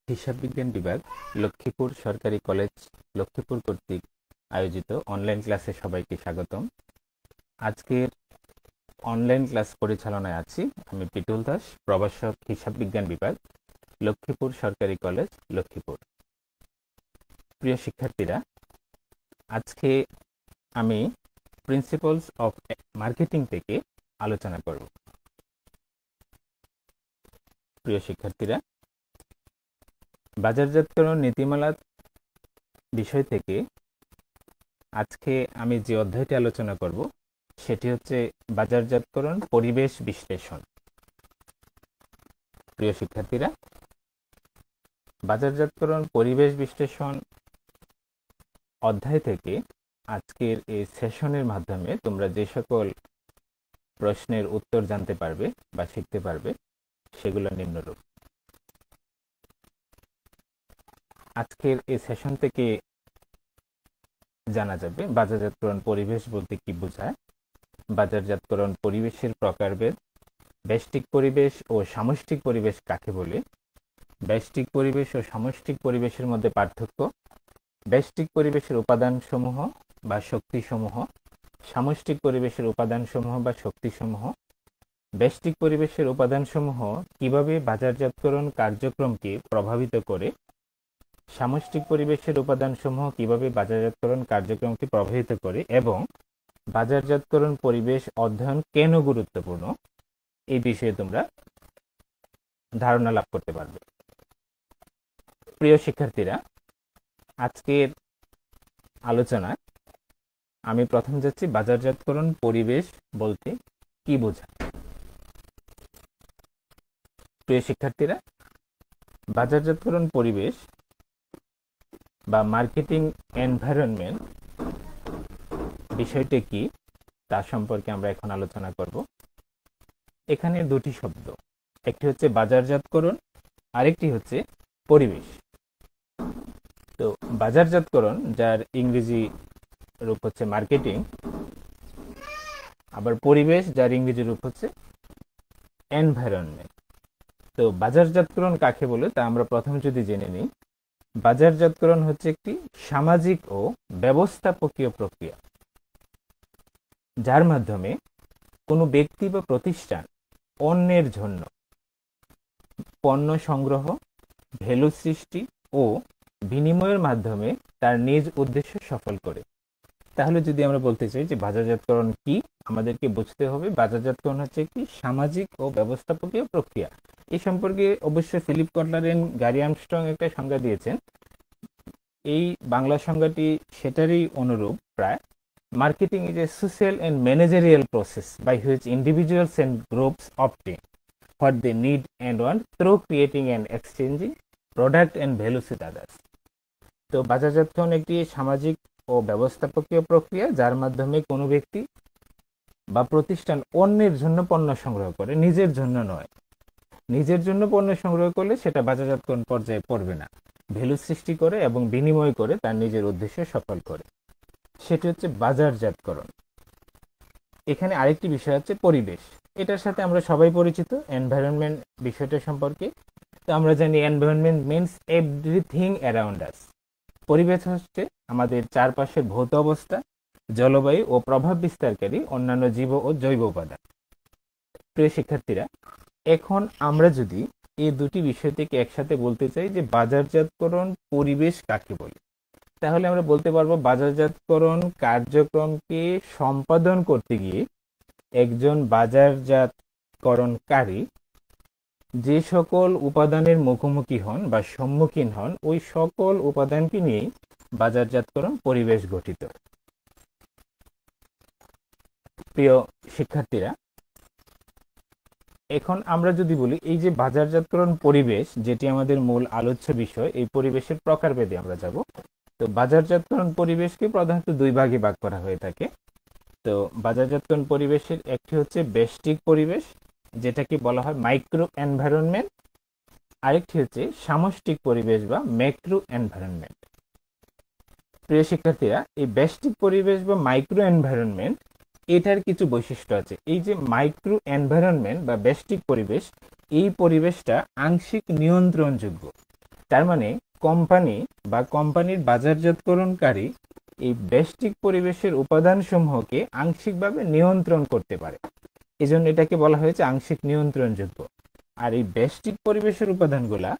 হিসাব বিজ্ঞান বিভাগ লক্ষ্মীপুর সরকারি কলেজ লক্ষ্মীপুর কর্তৃক আয়োজিত অনলাইন ক্লাসে সবাইকে স্বাগতম। আজকের অনলাইন ক্লাস পরিচালনায় আছি আমি পিটুল দাস, প্রভাষক হিসাব বিজ্ঞান বিভাগ লক্ষ্মীপুর সরকারি কলেজ লক্ষ্মীপুর। প্রিয় শিক্ষার্থীরা, আজকে আমি প্রিন্সিপালস অফ মার্কেটিং থেকে আলোচনা করব। প্রিয় শিক্ষার্থীরা, বাজারজাতকরণ নীতিমালা বিষয় থেকে আজকে আমি যে অধ্যায়টি আলোচনা করব সেটি হচ্ছে বাজারজাতকরণ পরিবেশ বিশ্লেষণ। প্রিয় শিক্ষার্থীরা, বাজারজাতকরণ পরিবেশ বিশ্লেষণ অধ্যায় থেকে আজকের এই সেশনের মাধ্যমে তোমরা যে সকল প্রশ্নের উত্তর জানতে পারবে বা শিখতে পারবে সেগুলো নিম্নরূপ। আজকের এই সেশন থেকে জানা যাবে বাজারজাতকরণ পরিবেশ বলতে কি বোঝায়, বাজারজাতকরণ পরিবেশের প্রকারভেদ, ব্যষ্টিক পরিবেশ ও সামষ্টিক পরিবেশ কাকে বলে, ব্যষ্টিক পরিবেশ ও সামষ্টিক পরিবেশের মধ্যে পার্থক্য, ব্যষ্টিক পরিবেশের উপাদানসমূহ বা শক্তিসমূহ, সামষ্টিক পরিবেশের উপাদানসমূহ বা শক্তিসমূহ, ব্যষ্টিক পরিবেশের উপাদানসমূহ কিভাবে বাজারজাতকরণ কার্যক্রমকে প্রভাবিত করে, সামষ্টিক পরিবেশের উপাদানসমূহ কিভাবে বাজারজাতকরণ কার্যক্রমকে প্রভাবিত করে এবং বাজারজাতকরণ পরিবেশ অধ্যয়ন কেন গুরুত্বপূর্ণ, এই বিষয়ে তোমরা ধারণা লাভ করতে পারবে। প্রিয় শিক্ষার্থীরা, আজকের আলোচনায় আমি প্রথম যাচ্ছি বাজারজাতকরণ পরিবেশ বলতে কি বোঝায়। প্রিয় শিক্ষার্থীরা, বাজারজাতকরণ পরিবেশ বা মার্কেটিং এনভায়রনমেন্ট বিষয়টি কি তা সম্পর্কে আমরা এখন আলোচনা করব। এখানে দুটি শব্দ, একটি হচ্ছে বাজারজাতকরণ, আরেকটি হচ্ছে পরিবেশ। তো বাজারজাতকরণ, যার ইংরেজি রূপ হচ্ছে মার্কেটিং, আবার পরিবেশ, যার ইংরেজি রূপ হচ্ছে এনভায়রনমেন্ট। তো বাজারজাতকরণ কাকে বলে তা আমরা প্রথম যদি জেনে নিই। বাজারজাতকরণ হচ্ছে একটি সামাজিক ও ব্যবস্থাপকীয় প্রক্রিয়া, যার মাধ্যমে কোনো ব্যক্তি বা প্রতিষ্ঠান অন্যের জন্য পণ্য সংগ্রহ, ভ্যালু সৃষ্টি ও বিনিময়ের মাধ্যমে তার নিজ উদ্দেশ্য সফল করে। তাহলে যদি আমরা বলতে চাই যে বাজারজাতকরণ কি, আমাদেরকে বুঝতে হবে বাজারজাতকরণ হচ্ছে একটি সামাজিক ও ব্যবস্থাপকীয় প্রক্রিয়া। এই সম্পর্কে অবশ্যই Philip Kotler and Gary Armstrong একটা সংজ্ঞা দিয়েছেন। এই বাংলা সংজ্ঞাটি সেটারই অনুরূপ প্রায়। Marketing is a social and managerial process by which individuals and groups obtain what they need and want through creating and exchanging product and values with others. তো বাজারজাতকরণ একটি সামাজিক ও ব্যবস্থাপকীয় প্রক্রিয়া, যার মাধ্যমে কোনো ব্যক্তি বা প্রতিষ্ঠান অন্যের জন্য পণ্য সংগ্রহ করে, নিজের জন্য নয়। নিজের জন্য পণ্য সংগ্রহ করলে সেটা বাজারজাতকরণ পর্যায়ে পড়বে না। ভ্যালু সৃষ্টি করে এবং বিনিময় করে তার নিজের উদ্দেশ্য সফল করে, সেটি হচ্ছে বাজারজাতকরণ। এখানে আরেকটি বিষয় হচ্ছে পরিবেশ। এটার সাথে আমরা সবাই পরিচিত, এনভায়রনমেন্ট বিষয়টা সম্পর্কে। তো আমরা জানি environment means everything around us. পরিবেশ হচ্ছে আমাদের চারপাশের ভৌত অবস্থা, জলবায়ু ও প্রভাব বিস্তারকারী অন্যান্য জীব ও জৈব উপাদান। প্রিয় শিক্ষার্থীরা, এখন আমরা যদি এই দুটি বিষয় থেকে একসাথে বলতে চাই যে বাজারজাতকরণ পরিবেশ কাকে বলে, তাহলে আমরা বলতে পারবো বাজারজাতকরণ কার্যক্রমকে সম্পাদন করতে গিয়ে একজন বাজারজাতকরণকারী যে সকল উপাদানের মুখোমুখি হন বা সম্মুখীন হন, ওই সকল উপাদানকে নিয়ে বাজারজাতকরণ পরিবেশ গঠিত। প্রিয় শিক্ষার্থীরা, এখন আমরা যদি বলি এই যে বাজারজাতকরণ পরিবেশ, যেটি আমাদের মূল আলোচ্য বিষয়, এই পরিবেশের প্রকারভেদে আমরা যাব। তো বাজারজাতকরণ পরিবেশকে প্রধানত দুই ভাগে ভাগ করা হয়ে থাকে। তো বাজারজাতকরণ পরিবেশের একটি হচ্ছে ব্যষ্টিক পরিবেশ, যেটাকে বলা হয় মাইক্রো এনভায়রনমেন্ট, আরেকটি হচ্ছে সামষ্টিক পরিবেশ বা ম্যাক্রো এনভায়রনমেন্ট। প্রিয় শিক্ষার্থীরা, এই ব্যষ্টিক পরিবেশ বা মাইক্রো এনভায়রনমেন্ট এটার কিছু বৈশিষ্ট্য আছে। এই যে মাইক্রো এনভায়রনমেন্ট বা ব্যষ্টিক পরিবেশ, এই পরিবেশটা আংশিক নিয়ন্ত্রণযোগ্য। তার মানে কোম্পানি বা কোম্পানির বাজারজাতকরণকারী এই ব্যষ্টিক পরিবেশের উপাদানসমূহকে আংশিকভাবে নিয়ন্ত্রণ করতে পারে, এজন্য এটাকে বলা হয়েছে আংশিক নিয়ন্ত্রণযোগ্য। আর এই ব্যষ্টিক পরিবেশের উপাদানগুলা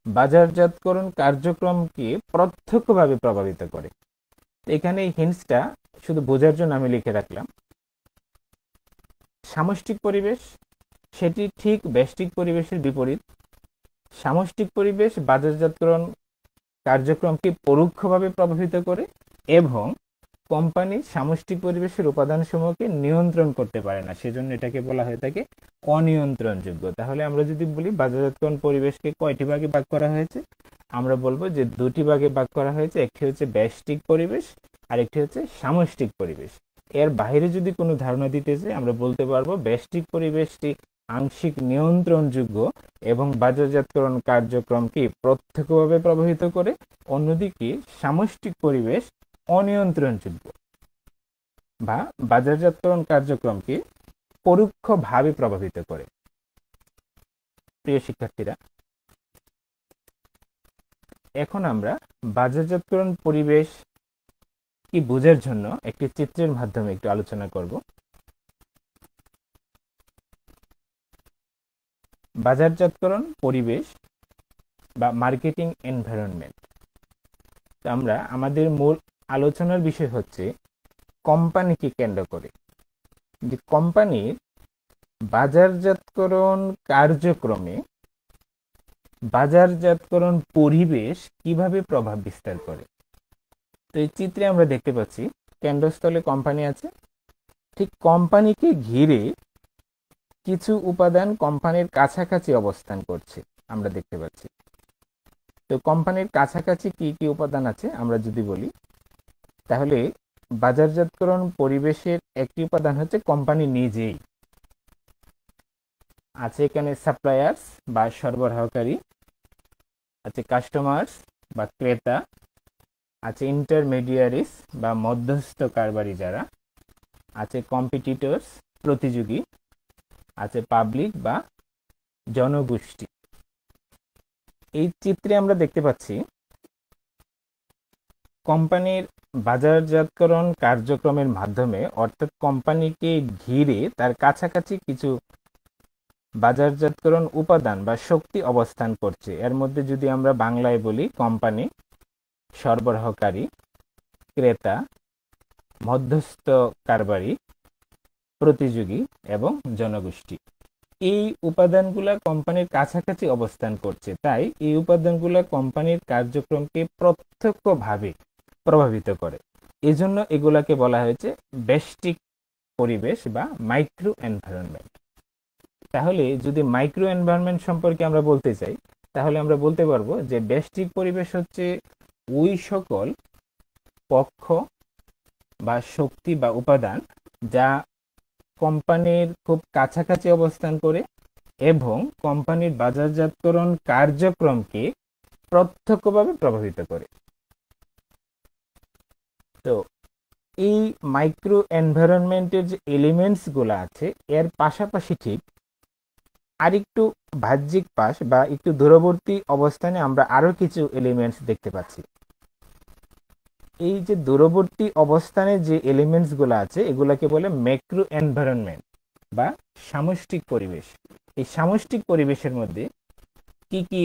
বাজারজাতকরণ কার্যক্রমকে প্রত্যক্ষভাবে প্রভাবিত করে। এখানে এই হিন্টসটা শুধু বোঝার জন্য আমি লিখে রাখলাম। সামষ্টিক পরিবেশ সেটি ঠিক ব্যষ্টিক পরিবেশের বিপরীত। সামষ্টিক পরিবেশ বাজারজাতকরণ কার্যক্রমকে পরোক্ষভাবে প্রভাবিত করে এবং কোম্পানি সামষ্টিক পরিবেশের উপাদানসমূহকে নিয়ন্ত্রণ করতে পারে না, সেজন্য এটাকে বলা হয়ে থাকে অনিয়ন্ত্রণযোগ্য। তাহলে আমরা যদি বলি বাজারজাতকরণ পরিবেশকে কয়টি ভাগে ভাগ করা হয়েছে, আমরা বলবো যে দুটি ভাগে ভাগ করা হয়েছে, একটি হচ্ছে ব্যষ্টিক পরিবেশ আর একটি হচ্ছে সামষ্টিক পরিবেশ। এর বাইরে যদি কোনো ধারণা দিতে চাই আমরা বলতে পারবো ব্যষ্টিক পরিবেশটি আংশিক নিয়ন্ত্রণযোগ্য এবং বাজারজাতকরণ কার্যক্রমকে প্রত্যক্ষভাবে প্রভাবিত করে, অন্যদিকে সামষ্টিক পরিবেশ অনিয়ন্ত্রণযোগ্য বা বাজারজাতকরণ কার্যক্রমকে পরোক্ষভাবে প্রভাবিত করে। প্রিয় শিক্ষার্থীরা, এখন আমরা বাজারজাতকরণ পরিবেশ কি বোঝার জন্য একটি চিত্রের মাধ্যমে একটু আলোচনা করব। বাজারজাতকরণ পরিবেশ বা মার্কেটিং এনভায়রনমেন্ট। আমরা আমাদের মূল আলোচনার বিষয় হচ্ছে কোম্পানিকে কেন্দ্র করে, যে কোম্পানির বাজারজাতকরণ কার্যক্রমে বাজারজাতকরণ পরিবেশ কিভাবে প্রভাব বিস্তার করে। তো এই চিত্রে আমরা দেখতে পাচ্ছি কেন্দ্রস্থলে কোম্পানি আছে, ঠিক কোম্পানিকে ঘিরে কিছু উপাদান কোম্পানির কাছাকাছি অবস্থান করছে আমরা দেখতে পাচ্ছি। তো কোম্পানির কাছাকাছি কি কি উপাদান আছে আমরা যদি বলি, তাহলে বাজারজাতকরণ পরিবেশের একটি উপাদান হচ্ছে কোম্পানি নিজেই আছে। এখানে সাপ্লায়ার্স বা সরবরাহকারী আছে, কাস্টমার্স বা ক্রেতা আছে, ইন্টারমিডিয়ারিস বা মধ্যস্থ কারবারি যারা আছে, কম্পিটিটরস প্রতিযোগী আছে, পাবলিক বা জনগোষ্ঠী। এই চিত্রে আমরা দেখতে পাচ্ছি কোম্পানির বাজারজাতকরণ কার্যক্রমের মাধ্যমে, অর্থাৎ কোম্পানিকে ঘিরে তার কাছাকাছি কিছু বাজারজাতকরণ উপাদান বা শক্তি অবস্থান করছে। এর মধ্যে যদি আমরা বাংলায় বলি কোম্পানি, সরবরাহকারী, ক্রেতা, মধ্যস্থ কারবারি, প্রতিযোগী এবং জনগোষ্ঠী। এই উপাদানগুলা কোম্পানির কাছাকাছি অবস্থান করছে, তাই এই উপাদানগুলা কোম্পানির কার্যক্রমকে প্রত্যক্ষভাবে প্রভাবিত করে। এজন্য এগুলাকে বলা হয়েছে ব্যষ্টিক পরিবেশ বা মাইক্রো এনভায়রনমেন্ট। তাহলে যদি মাইক্রো এনভায়রনমেন্ট সম্পর্কে আমরা বলতে চাই, তাহলে আমরা বলতে পারবো যে ব্যষ্টিক পরিবেশ হচ্ছে ওই সকল পক্ষ বা শক্তি বা উপাদান যা কোম্পানির খুব কাছাকাছি অবস্থান করে এবং কোম্পানির বাজারজাতকরণ কার্যক্রমকে প্রত্যক্ষভাবে প্রভাবিত করে। তো এই মাইক্রো এনভায়রনমেন্টের যে এলিমেন্টস গুলো আছে, এর পাশাপাশি ঠিক আরেকটু বাহ্যিক পাশ বা একটু দূরবর্তী অবস্থানে আমরা আরো কিছু এলিমেন্টস দেখতে পাচ্ছি। এই যে দূরবর্তী অবস্থানে যে এলিমেন্টস গুলো আছে এগুলাকে বলে ম্যাক্রো এনভায়রনমেন্ট বা সামষ্টিক পরিবেশ। এই সামষ্টিক পরিবেশের মধ্যে কি কি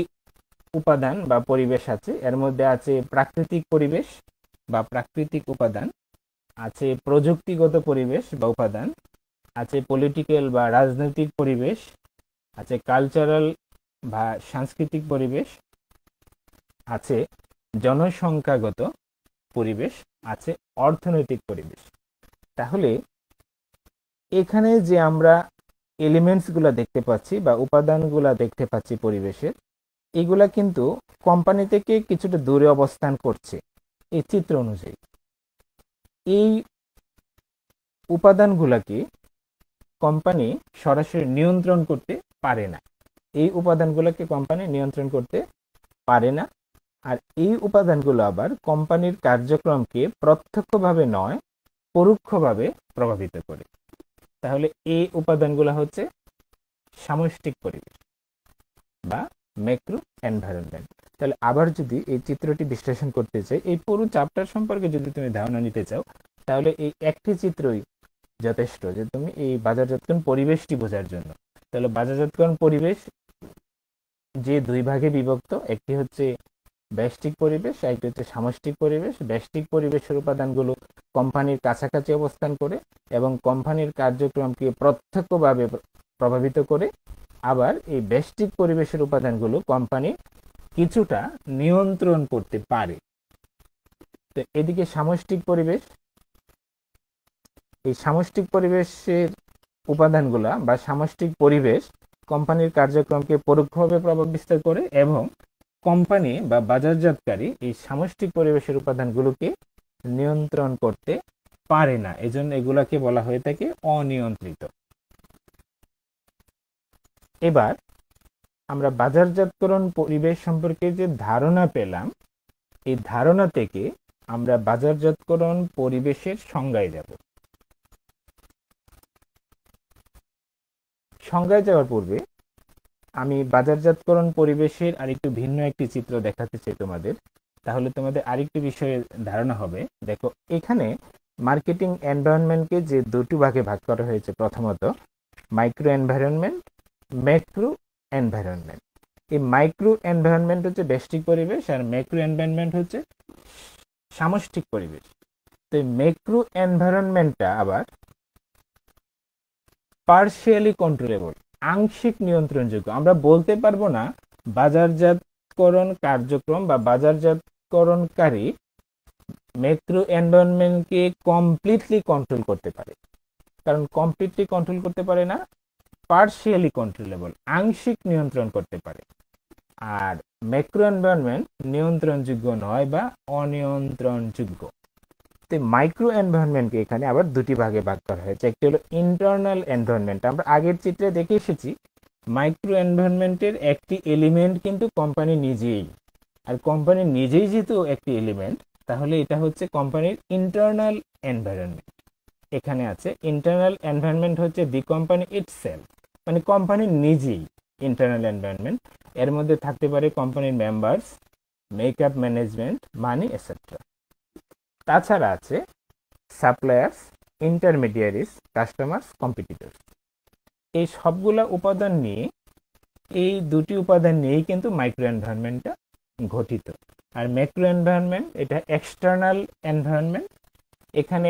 উপাদান বা পরিবেশ আছে, এর মধ্যে আছে প্রাকৃতিক পরিবেশ বা প্রাকৃতিক উপাদান, আছে প্রযুক্তিগত পরিবেশ বা উপাদান, আছে পলিটিক্যাল বা রাজনৈতিক পরিবেশ, আছে কালচারাল বা সাংস্কৃতিক পরিবেশ, আছে জনসংখ্যাগত পরিবেশ, আছে অর্থনৈতিক পরিবেশ। তাহলে এখানে যে আমরা এলিমেন্টস গুলা দেখতে পাচ্ছি বা উপাদানগুলা দেখতে পাচ্ছি পরিবেশের, এগুলা কিন্তু কোম্পানি থেকে কিছুটা দূরে অবস্থান করছে এই চিত্র অনুযায়ী। এই উপাদানগুলাকে কোম্পানি সরাসরি নিয়ন্ত্রণ করতে পারে না, এই উপাদানগুলোকে কোম্পানি নিয়ন্ত্রণ করতে পারে না। আর এই উপাদানগুলো আবার কোম্পানির কার্যক্রমকে প্রত্যক্ষভাবে নয় পরোক্ষভাবে প্রভাবিত করে। তাহলে এই উপাদানগুলো হচ্ছে সামষ্টিক পরিবেশ বা ম্যাক্রো এনভায়রনমেন্ট। তাহলে আবার যদি এই চিত্রটি বিশ্লেষণ করতে চাই, এই পুরো চ্যাপ্টার সম্পর্কে যদি তুমি ধারণা নিতে চাও, তাহলে এই একটি চিত্রই যথেষ্ট যে তুমি এই বাজারজাতকরণ পরিবেশটি বোঝার জন্য। তাহলে বাজারজাতকরণ পরিবেশ যে দুই ভাগে বিভক্ত, একটি হচ্ছে ব্যষ্টিক পরিবেশ, একটি হচ্ছে সামষ্টিক পরিবেশ। ব্যষ্টিক পরিবেশের উপাদানগুলো কোম্পানির কাছাকাছি অবস্থান করে এবং কোম্পানির কার্যক্রমকে প্রত্যক্ষভাবে প্রভাবিত করে। আবার এই ব্যষ্টিক পরিবেশের উপাদানগুলো কোম্পানি কিছুটা নিয়ন্ত্রণ করতে পারে। তো এদিকে সামষ্টিক পরিবেশ, এই সামষ্টিক পরিবেশের উপাদানগুলা বা সামষ্টিক পরিবেশ কোম্পানির কার্যক্রমকে পরোক্ষভাবে প্রভাব বিস্তার করে এবং কোম্পানি বা বাজারজাতকারী এই সামষ্টিক পরিবেশের উপাদানগুলোকে নিয়ন্ত্রণ করতে পারে না, এজন্য এগুলাকে বলা হয়ে থাকে অনিয়ন্ত্রিত। এবার আমরা বাজারজাতকরণ পরিবেশ সম্পর্কে যে ধারণা পেলাম, এই ধারণা থেকে আমরা বাজারজাতকরণ পরিবেশের সংজ্ঞায় যাব। সংজ্ঞায় যাওয়ার পূর্বে আমি বাজারজাতকরণ পরিবেশের আরেকটু ভিন্ন একটি চিত্র দেখাতে চাই তোমাদের, তাহলে তোমাদের আরেকটি বিষয়ে ধারণা হবে। দেখো, এখানে মার্কেটিং এনভায়রনমেন্টকে যে দুটি ভাগে ভাগ করা হয়েছে, প্রথমত মাইক্রো এনভায়রনমেন্ট, ম্যাক্রো এনভায়রনমেন্ট। এই মাইক্রো এনভায়রনমেন্ট হচ্ছে ব্যষ্টিক পরিবেশ আর ম্যাক্রো এনভায়রনমেন্ট হচ্ছে সামষ্টিক পরিবেশ। তো এই ম্যাক্রো এনভায়রনমেন্টটা আবার পার্শিয়ালি কন্ট্রোলেবল, আংশিক নিয়ন্ত্রণযোগ্য। আমরা বলতে পারবো না বাজারজাতকরণ কার্যক্রম বা বাজারজাতকরণকারী ম্যাক্রো এনভায়রনমেন্টকে কমপ্লিটলি কন্ট্রোল করতে পারে, কারণ কমপ্লিটলি কন্ট্রোল করতে পারে না, পার্শিয়ালি কন্ট্রোলেবল, আংশিক নিয়ন্ত্রণ করতে পারে। আর ম্যাক্রো এনভায়রনমেন্ট নিয়ন্ত্রণযোগ্য নয় বা অনিয়ন্ত্রণযোগ্য। তো মাইক্রো এনভায়রনমেন্টকে এখানে আবার দুটি ভাগে ভাগ করা হয়েছে। একটি হলো ইন্টারনাল এনভায়রনমেন্ট। আমরা আগের চিত্রে দেখে এসেছি মাইক্রো এনভায়রনমেন্টের একটি এলিমেন্ট কিন্তু কোম্পানি নিজেই, আর কোম্পানি নিজেই যেহেতু একটি এলিমেন্ট, তাহলে এটা হচ্ছে কোম্পানির ইন্টারনাল এনভায়রনমেন্ট। এখানে আছে ইন্টারনাল এনভায়রনমেন্ট হচ্ছে দি কোম্পানি ইটসেলফ, মানে কোম্পানি নিজেই ইন্টারনাল এনভায়রনমেন্ট। এর মধ্যে থাকতে পারে কোম্পানির মেম্বার্স, মেকআপ, ম্যানেজমেন্ট, মানি, এটসেট্রা। তাছাড়া আছে সাপ্লায়ার্স, ইন্টারমিডিয়ারিজ, কাস্টমার্স, কম্পিটিটরস। এই সবগুলা উপাদান নিয়ে, এই দুটি উপাদান নিয়েই কিন্তু মাইক্রো এনভায়রনমেন্টটা গঠিত। আর ম্যাক্রো এনভায়রনমেন্ট এটা এক্সটার্নাল এনভায়রনমেন্ট। এখানে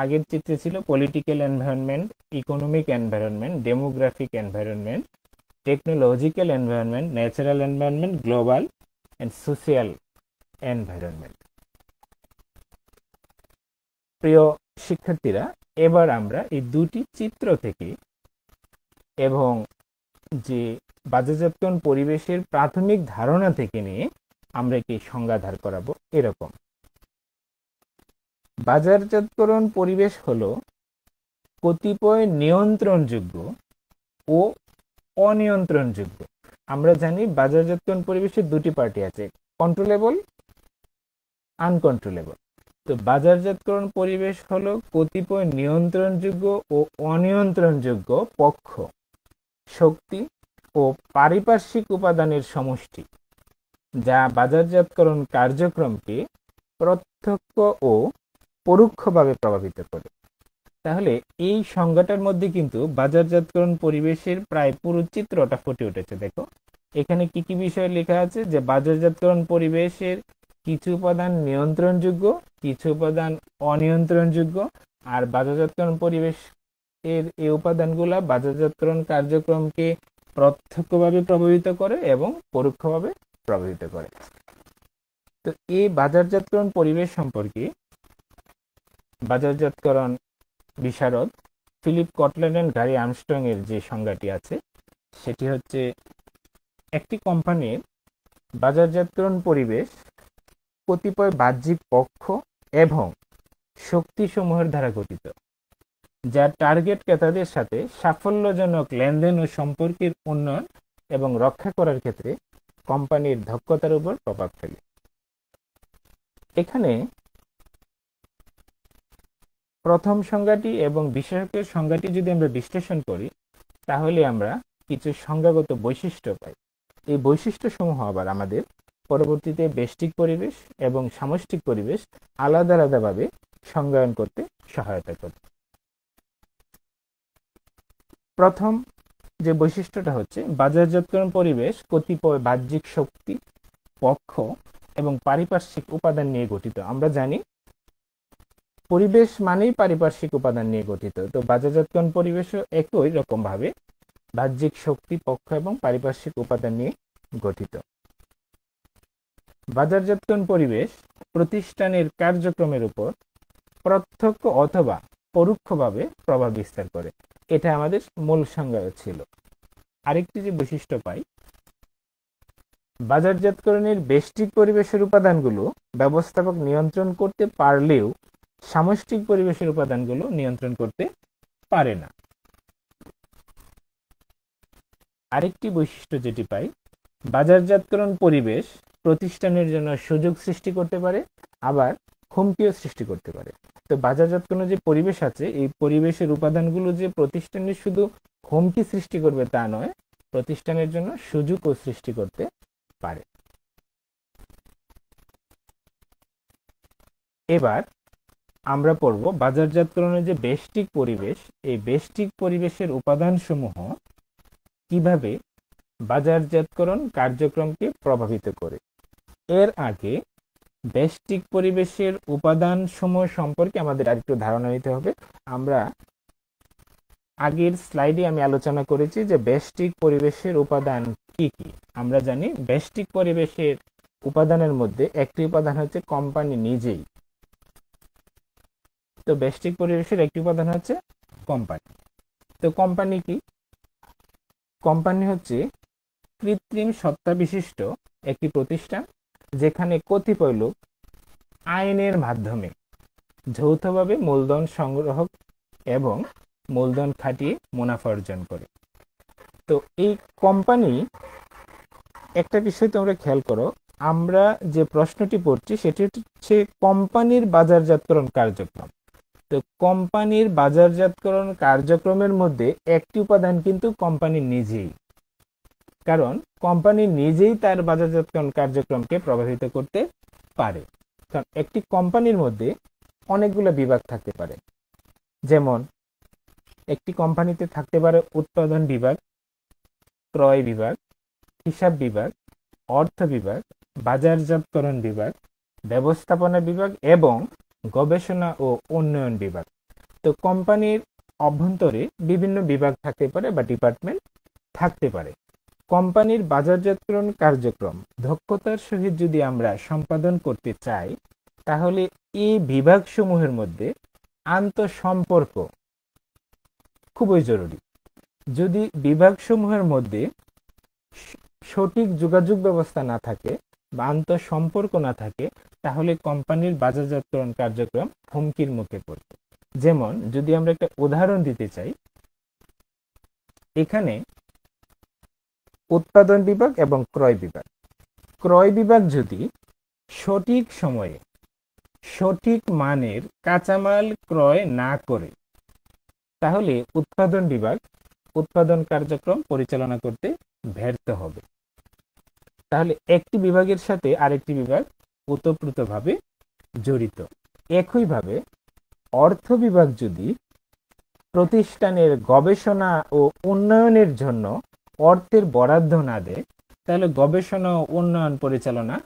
আগের চিত্রে ছিল political environment, economic environment, demographic environment, technological environment, natural environment, global and social environment. প্রিয় শিক্ষার্থীরা, এবার আমরা এই দুটি চিত্র থেকে এবং যে বাজারজাতকরণ পরিবেশের প্রাথমিক ধারণা থেকে নিয়ে আমরা একটি সংজ্ঞা ধার করাবো। এরকম, বাজারজাতকরণ পরিবেশ হলো কতিপয় নিয়ন্ত্রণযোগ্য ও অনিয়ন্ত্রণযোগ্য। আমরা জানি বাজারজাতকরণ পরিবেশের দুটি পার্টি আছে, কন্ট্রোলেবল, আনকন্ট্রোলেবল। তো বাজারজাতকরণ পরিবেশ হলো কতিপয় নিয়ন্ত্রণযোগ্য ও অনিয়ন্ত্রণযোগ্য পক্ষ, শক্তি ও পারিপার্শ্বিক উপাদানের সমষ্টি, যা বাজারজাতকরণ কার্যক্রমকে প্রত্যক্ষ ও পরোক্ষভাবে প্রভাবিত করে। তাহলে এই সংজ্ঞাটার মধ্যে কিন্তু বাজারজাতকরণ পরিবেশের প্রায় পুরো চিত্রটা ফুটে উঠেছে। দেখো, এখানে কি কি বিষয় লেখা আছে, যে বাজারজাতকরণ পরিবেশের কিছু উপাদান নিয়ন্ত্রণযোগ্য, কিছু উপাদান অনিয়ন্ত্রণযোগ্য, আর বাজারজাতকরণ পরিবেশ এর এই উপাদানগুলা বাজারজাতকরণ কার্যক্রমকে প্রত্যক্ষভাবে প্রভাবিত করে এবং পরোক্ষভাবে প্রভাবিত করে। তো এই বাজারজাতকরণ পরিবেশ সম্পর্কে বাজারজাতকরণ বিশারদ ফিলিপ কটল্যান্ড এন্ড গ্যারি আর্মস্ট্রং এর যে সংজ্ঞাটি আছে, সেটি হচ্ছে একটি কোম্পানির বাজারজাতকরণ পরিবেশ কতিপয় বাহ্যিক পক্ষ এবং শক্তিসমূহের দ্বারা গঠিত, যা টার্গেট ক্রেতাদের সাথে সাফল্যজনক লেনদেন ও সম্পর্কের উন্নয়ন এবং রক্ষা করার ক্ষেত্রে কোম্পানির দক্ষতার উপর প্রভাব ফেলে। এখানে প্রথম সংজ্ঞাটি এবং বিশেষজ্ঞের সংজ্ঞাটি যদি আমরা বিশ্লেষণ করি, তাহলে আমরা কিছু সংজ্ঞাগত বৈশিষ্ট্য পাই। এই বৈশিষ্ট্যসমূহ আবার আমাদের পরবর্তীতে ব্যষ্টিক পরিবেশ এবং সামষ্টিক পরিবেশ আলাদা আলাদাভাবে সংজ্ঞায়ন করতে সহায়তা করে। প্রথম যে বৈশিষ্ট্যটা হচ্ছে বাজারজাতকরণ পরিবেশ কতিপয় বাহ্যিক শক্তি, পক্ষ এবং পারিপার্শ্বিক উপাদান নিয়ে গঠিত। আমরা জানি পরিবেশ মানেই পারিপার্শ্বিক উপাদান নিয়ে গঠিত, তো বাজারজাতকরণ পরিবেশও একই রকম ভাবে বাহ্যিক শক্তি, পক্ষ এবং পারিপার্শ্বিক উপাদান নিয়ে গঠিত। বাজারজাতকরণ পরিবেশ প্রতিষ্ঠানের কার্যক্রমের উপর প্রত্যক্ষ অথবা পরোক্ষভাবে প্রভাব বিস্তার করে। এটা আমাদের মূল সংজ্ঞা ছিল। আরেকটি যে বৈশিষ্ট্য পাই, বাজারজাতকরণের ব্যষ্টিক পরিবেশের উপাদানগুলো ব্যবস্থাপক নিয়ন্ত্রণ করতে পারলেও সামষ্টিক পরিবেশের উপাদানগুলো নিয়ন্ত্রণ করতে পারে না। আরেকটি বৈশিষ্ট্য যেটি পাই, বাজারজাতকরণ পরিবেশ প্রতিষ্ঠানের জন্য সুযোগ সৃষ্টি করতে পারে, আবার হুমকিও সৃষ্টি করতে পারে। তো বাজারজাতকরণ যে পরিবেশ আছে, এই পরিবেশের উপাদানগুলো যে প্রতিষ্ঠানের শুধু হুমকি সৃষ্টি করবে তা নয়, প্রতিষ্ঠানের জন্য সুযোগও সৃষ্টি করতে পারে। এবার আমরা পড়ব বাজারজাতকরণের যে ব্যষ্টিক পরিবেশ, এই ব্যষ্টিক পরিবেশের উপাদানসমূহ কিভাবে বাজারজাতকরণ কার্যক্রমকে প্রভাবিত করে। এর আগে ব্যষ্টিক পরিবেশের উপাদানসমূহ সম্পর্কে আমাদের আরেকটু ধারণা নিতে হবে। আমরা আগের স্লাইডে আমি আলোচনা করেছি যে ব্যষ্টিক পরিবেশের উপাদান কি কি। আমরা জানি ব্যষ্টিক পরিবেশের উপাদানের মধ্যে একটি উপাদান হচ্ছে কোম্পানি নিজেই। তো ব্যষ্টিক পরিবেশের একটি উপাদান হচ্ছে কোম্পানি। তো কোম্পানি কি? কোম্পানি হচ্ছে কৃত্রিম সত্তা বিশিষ্ট একটি প্রতিষ্ঠান যেখানে কতিপয় লোক আইনের মাধ্যমে যৌথভাবে মূলধন সংগ্রহ এবং মূলধন খাটিয়ে মুনাফা অর্জন করে। তো এই কোম্পানি, একটা বিষয় তোমরা খেয়াল করো, আমরা যে প্রশ্নটি পড়ছি সেটি হচ্ছে কোম্পানির বাজারজাতকরণ কার্যক্রম। তো কোম্পানির বাজারজাতকরণ কার্যক্রমের মধ্যে একটি উপাদান কিন্তু কোম্পানি নিজেই, কারণ কোম্পানি নিজেই তার বাজারজাতকরণ কার্যক্রমকে প্রভাবিত করতে পারে। কারণ একটি কোম্পানির মধ্যে অনেকগুলো বিভাগ থাকতে পারে, যেমন একটি কোম্পানিতে থাকতে পারে উৎপাদন বিভাগ, ক্রয় বিভাগ, হিসাব বিভাগ, অর্থ বিভাগ, বাজারজাতকরণ বিভাগ, ব্যবস্থাপনা বিভাগ এবং গবেষণা ও উন্নয়ন বিভাগ। তো কোম্পানির অভ্যন্তরে বিভিন্ন বিভাগ থাকতে পারে বা ডিপার্টমেন্ট থাকতে পারে। কোম্পানির বাজারজাতকরণ কার্যক্রম দক্ষতার সহিত যদি আমরা সম্পাদন করতে চাই, তাহলে এই বিভাগসমূহের মধ্যে আন্তঃসম্পর্ক খুবই জরুরি। যদি বিভাগসমূহের মধ্যে সঠিক যোগাযোগ ব্যবস্থা না থাকে বা আন্তঃসম্পর্ক না থাকে, তাহলে কোম্পানির বাজারজাতকরণ কার্যক্রম হুমকির মুখে পড়বে। যেমন যদি আমরা একটা উদাহরণ দিতে চাই, এখানে উৎপাদন বিভাগ এবং ক্রয় বিভাগ। ক্রয় বিভাগ যদি সঠিক সময়ে সঠিক মানের কাঁচামাল ক্রয় না করে, তাহলে উৎপাদন বিভাগ উৎপাদন কার্যক্রম পরিচালনা করতে ব্যর্থ হবে। তাহলে একটি বিভাগের সাথে আরেকটি বিভাগ ওতপ্রোতভাবে জড়িত। একইভাবে অর্থ বিভাগ যদি প্রতিষ্ঠানের গবেষণা ও উন্নয়নের জন্য অর্থের বরাদ্দ না দেয়, তাহলে গবেষণা ও উন্নয়ন পরিচালনা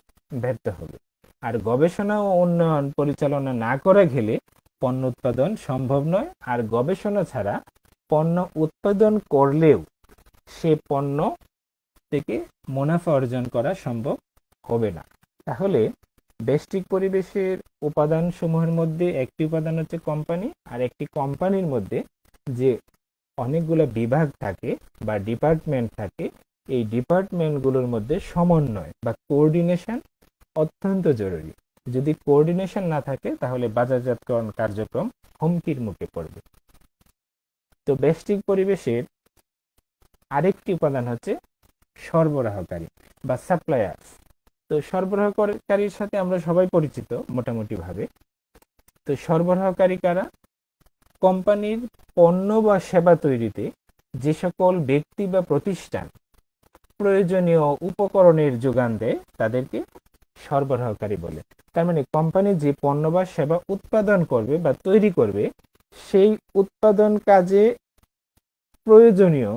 ব্যর্থ হবে। আর গবেষণা ও উন্নয়ন পরিচালনা না করা গেলে পণ্য উৎপাদন সম্ভব নয়। আর গবেষণা ছাড়া পণ্য উৎপাদন করলেও সে পণ্য থেকে মুনাফা অর্জন করা সম্ভব হবে না। তাহলে ব্যষ্টিক পরিবেশের উপাদান সমূহের মধ্যে একটি উপাদান হচ্ছে কোম্পানি, আর একটি কোম্পানির মধ্যে যে অনেকগুলো বিভাগ থাকে বা ডিপার্টমেন্ট থাকে, এই ডিপার্টমেন্টগুলোর মধ্যে সমন্বয় বা কোঅর্ডিনেশন অত্যন্ত জরুরি। যদি কোঅর্ডিনেশন না থাকে, তাহলে বাজারজাতকরণ কার্যক্রম হুমকির মুখে পড়বে। তো ব্যষ্টিক পরিবেশের আরেকটি উপাদান হচ্ছে সরবরাহকারী বা সাপ্লায়ার্স। তো সরবরাহকারীর সাথে আমরা সবাই পরিচিত মোটামুটি ভাবে। তো সরবরাহকারী কারা? কোম্পানির পণ্য বা সেবা তৈরিতে যে সকল ব্যক্তি বা প্রতিষ্ঠান প্রয়োজনীয় উপকরণের যোগান দেয় তাদেরকে সরবরাহকারী বলে। তার মানে কোম্পানি যে পণ্য বা সেবা উৎপাদন করবে বা তৈরি করবে, সেই উৎপাদন কাজে প্রয়োজনীয়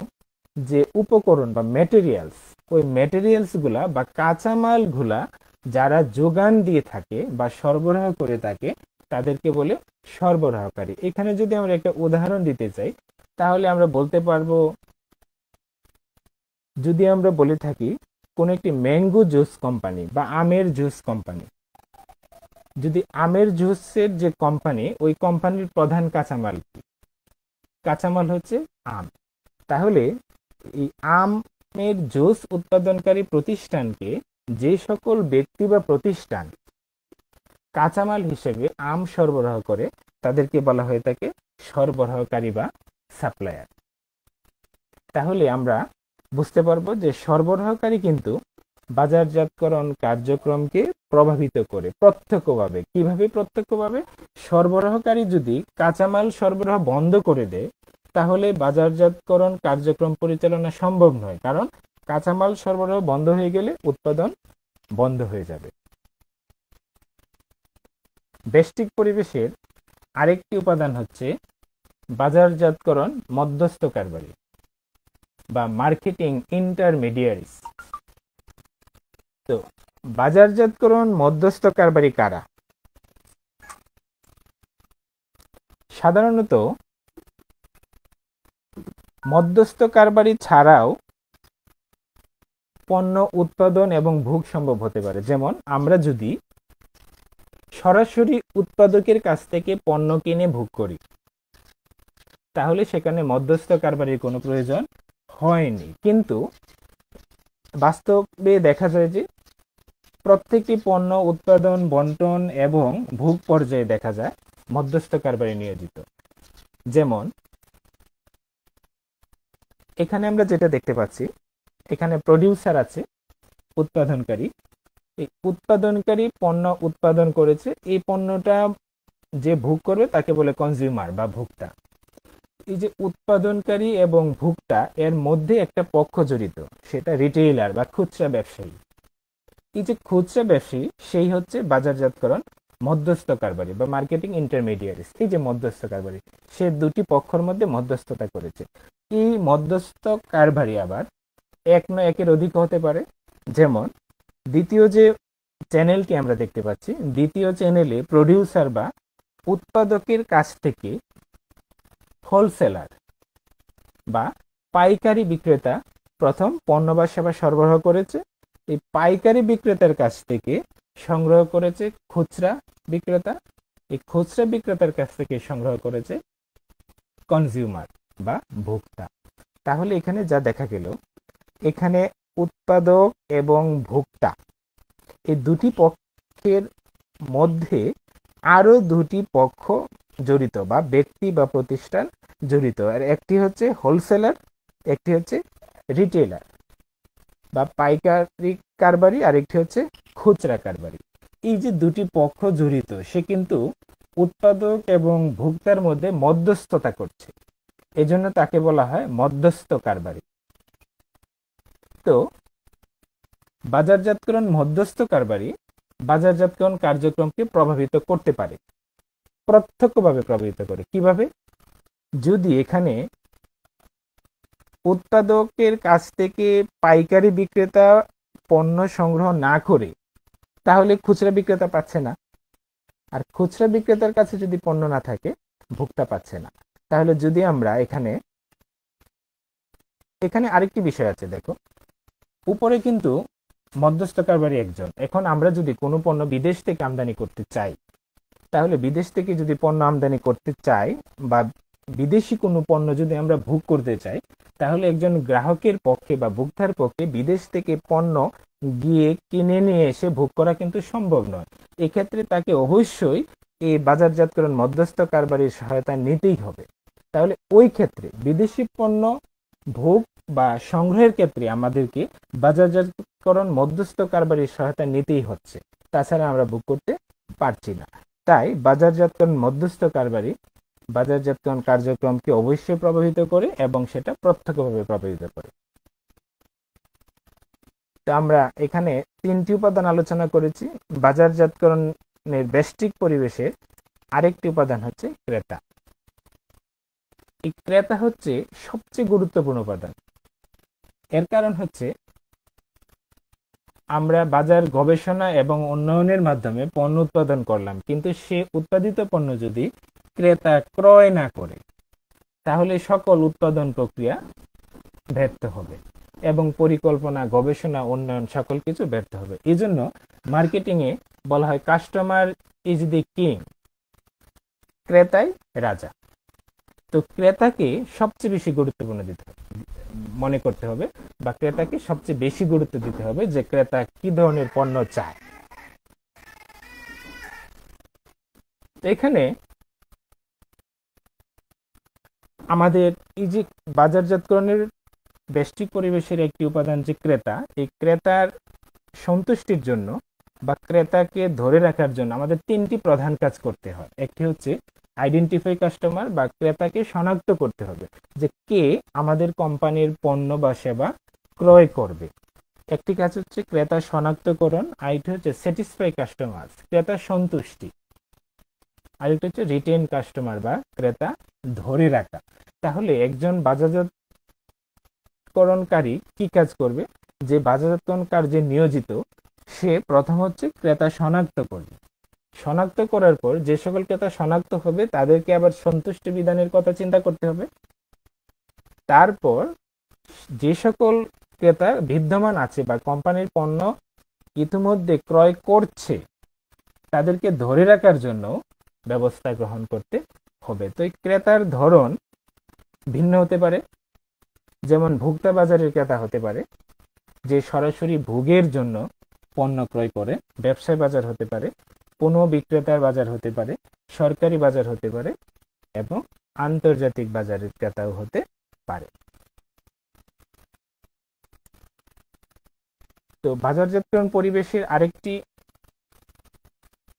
যে উপকরণ বা ম্যাটেরিয়ালস, ওই ম্যাটেরিয়ালস গুলা বা কাঁচামাল গুলা যারা যোগান দিয়ে থাকে বা সরবরাহ করে থাকে তাদেরকে বলে সরবরাহকারী। এখানে যদি আমরা একটা উদাহরণ দিতে চাই তাহলে আমরা বলতে পারবো, যদি আমরা বলে থাকি কোন একটি ম্যাঙ্গো জুস কোম্পানি বা আমের জুস কোম্পানি, যদি আমের জুসের যে কোম্পানি, ওই কোম্পানির প্রধান কাঁচামাল কি? কাঁচামাল হচ্ছে আম। তাহলে এই আমের জুস উৎপাদনকারী প্রতিষ্ঠানকে যে সকল ব্যক্তি বা প্রতিষ্ঠান কাঁচামাল হিসেবে আম সরবরাহ করে তাদেরকে বলা হয়ে থাকে সরবরাহকারী বা সাপ্লায়ার। তাহলে আমরা বুঝতে পারবো যে সরবরাহকারী কিন্তু বাজারজাতকরণ কার্যক্রমকে প্রভাবিত করে প্রত্যক্ষভাবে। কিভাবে প্রত্যক্ষভাবে? সরবরাহকারী যদি কাঁচামাল সরবরাহ বন্ধ করে দেয় তাহলে বাজারজাতকরণ কার্যক্রম পরিচালনা সম্ভব নয়, কারণ কাঁচামাল সরবরাহ বন্ধ হয়ে গেলে উৎপাদন বন্ধ হয়ে যাবে। ব্যষ্টিক পরিবেশের আরেকটি উপাদান হচ্ছে বাজারজাতকরণ মধ্যস্থ কারবারি বা মার্কেটিং ইন্টারমিডিয়ারিজ। তো বাজারজাতকরণ মধ্যস্থ কারবারি কারা? সাধারণত মধ্যস্থ কারবারি ছাড়াও পণ্য উৎপাদন এবং ভোগ সম্ভব হতে পারে। যেমন আমরা যদি সরাসরি উৎপাদকের কাছ থেকে পণ্য কিনে ভোগ করি তাহলে সেখানে মধ্যস্থ কারবারির কোনো প্রয়োজন হয়নি। কিন্তু বাস্তবে দেখা যায় যে প্রত্যেকটি পণ্য উৎপাদন, বন্টন এবং ভোগ পর্যায়ে দেখা যায় মধ্যস্থ কারবারি নিয়োজিত। যেমন এখানে আমরা যেটা দেখতে পাচ্ছি, এখানে প্রডিউসার আছে, উৎপাদনকারী। এই উৎপাদনকারী পণ্য উৎপাদন করেছে, এই পণ্যটা যে ভোগ করবে তাকে বলে কনজিউমার বা ভোক্তা। এই যে উৎপাদনকারী এবং ভোক্তা এর মধ্যে একটা পক্ষ জড়িত, সেটা রিটেইলার বা খুচরা ব্যবসায়ী। এই যে খুচরা ব্যবসায়ী সেই হচ্ছে বাজারজাতকরণ মধ্যস্থ কারবারি বা মার্কেটিং ইন্টারমিডিয়ারিজ। এই যে মধ্যস্থ কারবারি, সে দুটি পক্ষের মধ্যে মধ্যস্থতা করেছে। এই মধ্যস্থ কারবারি আবার এক নয় একের অধিক হতে পারে। যেমন দ্বিতীয় যে চ্যানেলটি আমরা দেখতে পাচ্ছি, দ্বিতীয় চ্যানেলে প্রডিউসার বা উৎপাদকের কাছ থেকে হোলসেলার বা পাইকারি বিক্রেতা প্রথম পণ্য বা সেবা সরবরাহ করেছে। এই পাইকারি বিক্রেতার কাছ থেকে সংগ্রহ করেছে খুচরা বিক্রেতা, এই খুচরা বিক্রেতার কাছ থেকে সংগ্রহ করেছে কনজিউমার বা ভোক্তা। তাহলে এখানে যা দেখা গেল, এখানে উৎপাদক এবং ভোক্তা এই দুটি পক্ষের মধ্যে আরো দুটি পক্ষ জড়িত বা ব্যক্তি বা প্রতিষ্ঠান জড়িত। আর একটি হচ্ছে হোলসেলার, একটি হচ্ছে রিটেইলার বা পাইকারি কারবারি, আর একটি হচ্ছে খুচরা কারবারি। এই যে দুটি পক্ষ জড়িত, সে কিন্তু উৎপাদক এবং ভোক্তার মধ্যে মধ্যস্থতা করছে, এজন্য তাকে বলা হয় মধ্যস্থ কারবারি। তো বাজারজাতকরণ মধ্যস্থ কারবারি বাজারজাতকরণ কার্যক্রমকে প্রভাবিত করতে পারে, প্রত্যক্ষভাবে প্রভাবিত করে। কিভাবে? যদি এখানে উৎপাদকের কাছ থেকে পাইকারি বিক্রেতা পণ্য সংগ্রহ না করে তাহলে খুচরা বিক্রেতা পাচ্ছে না, আর খুচরা বিক্রেতার কাছে যদি পণ্য না থাকে ভোক্তা পাচ্ছে না। তাহলে যদি আমরা এখানে আরেকটি বিষয় আছে, দেখো উপরে কিন্তু মধ্যস্থ কারবারি একজন। এখন আমরা যদি কোনো পণ্য বিদেশ থেকে আমদানি করতে চাই, তাহলে বিদেশ থেকে যদি পণ্য আমদানি করতে চাই বা বিদেশি কোনো পণ্য যদি আমরা ভোগ করতে চাই, তাহলে একজন গ্রাহকের পক্ষে বা ভোক্তার পক্ষে বিদেশ থেকে পণ্য গিয়ে কিনে নিয়ে এসে ভোগ করা কিন্তু সম্ভব নয়। এক্ষেত্রে তাকে অবশ্যই এই বাজারজাতকরণ মধ্যস্থ কারবারির সহায়তা নিতেই হবে। তাহলে ওই ক্ষেত্রে বিদেশি পণ্য ভোগ বা সংগ্রহের ক্ষেত্রে আমাদেরকে বাজারজাতকরণ মধ্যস্থ কারবারির সহায়তা নিতেই হচ্ছে, তাছাড়া আমরা ভোগ করতে পারছি না। তাই বাজারজাতকরণ মধ্যস্থ কারবারি বাজারজাতকরণ কার্যক্রমকে অবশ্যই প্রভাবিত করে এবং সেটা প্রত্যক্ষভাবে প্রভাবিত করে। তো আমরা এখানে তিনটি উপাদান আলোচনা করেছি। বাজারজাতকরণের ব্যষ্টিক পরিবেশের আরেকটি উপাদান হচ্ছে ক্রেতা। এই ক্রেতা হচ্ছে সবচেয়ে গুরুত্বপূর্ণ উপাদান। এর কারণ হচ্ছে আমরা বাজার গবেষণা এবং উন্নয়নের মাধ্যমে পণ্য উৎপাদন করলাম, কিন্তু সে উৎপাদিত পণ্য যদি ক্রেতা ক্রয় না করে তাহলে সকল উৎপাদন প্রক্রিয়া ব্যর্থ হবে এবং পরিকল্পনা, গবেষণা, উন্নয়ন সকল কিছু ব্যর্থ হবে। এই জন্য মার্কেটিং এ বলা হয় কাস্টমার ইজ দি কিং, ক্রেতাই রাজা। তো ক্রেতাকে সবচেয়ে বেশি গুরুত্বপূর্ণ দিতে হবে, মনে করতে হবে, বা ক্রেতাকে সবচেয়ে বেশি গুরুত্ব দিতে হবে যে ক্রেতা কি ধরনের পণ্য চায়। এখানে আমাদের এই যে বাজারজাতকরণের ব্যষ্টিক পরিবেশের একটি উপাদান যে ক্রেতা, এই ক্রেতার সন্তুষ্টির জন্য বা ক্রেতাকে ধরে রাখার জন্য আমাদের তিনটি প্রধান কাজ করতে হয়। একটি হচ্ছে আইডেন্টিফাই কাস্টমার, বা ক্রেতাকে শনাক্ত করতে হবে যে কে আমাদের কোম্পানির পণ্য বা সেবা ক্রয় করবে। একটি কাজ হচ্ছে ক্রেতা শনাক্তকরণ, আরেকটি হচ্ছে স্যাটিসফাই কাস্টমার, ক্রেতা সন্তুষ্টি, আরেকটি হচ্ছে রিটেন কাস্টমার বা ক্রেতা ধরে রাখা। তাহলে একজন বাজারজাতকরণকারী কি কাজ করবে? যে বাজারজাতকরণ কার্যে নিয়োজিত সে প্রথম হচ্ছে ক্রেতা শনাক্ত করবে। শনাক্ত করার পর যে সকল ক্রেতা শনাক্ত হবে তাদেরকে আবার সন্তুষ্টি বিধানের কথা চিন্তা করতে হবে। তারপর যে সকল ক্রেতা বিদ্যমান আছে বা কোম্পানির পণ্য ইতিমধ্যে ক্রয় করছে তাদেরকে ধরে রাখার জন্য ব্যবস্থা গ্রহণ করতে হবে। তো এই ক্রেতার ধরন ভিন্ন হতে পারে। যেমন ভোক্তা বাজারের ক্রেতা হতে পারে যে সরাসরি ভোগের জন্য পণ্য ক্রয় করে, ব্যবসায় বাজার হতে পারে, পণ্য বিক্রেতার বাজার হতে পারে, সরকারি বাজার হতে পারে, এবং আন্তর্জাতিক বাজারের ক্রেতাও হতে পারে। তো বাজারজাতকরণ পরিবেশের আরেকটি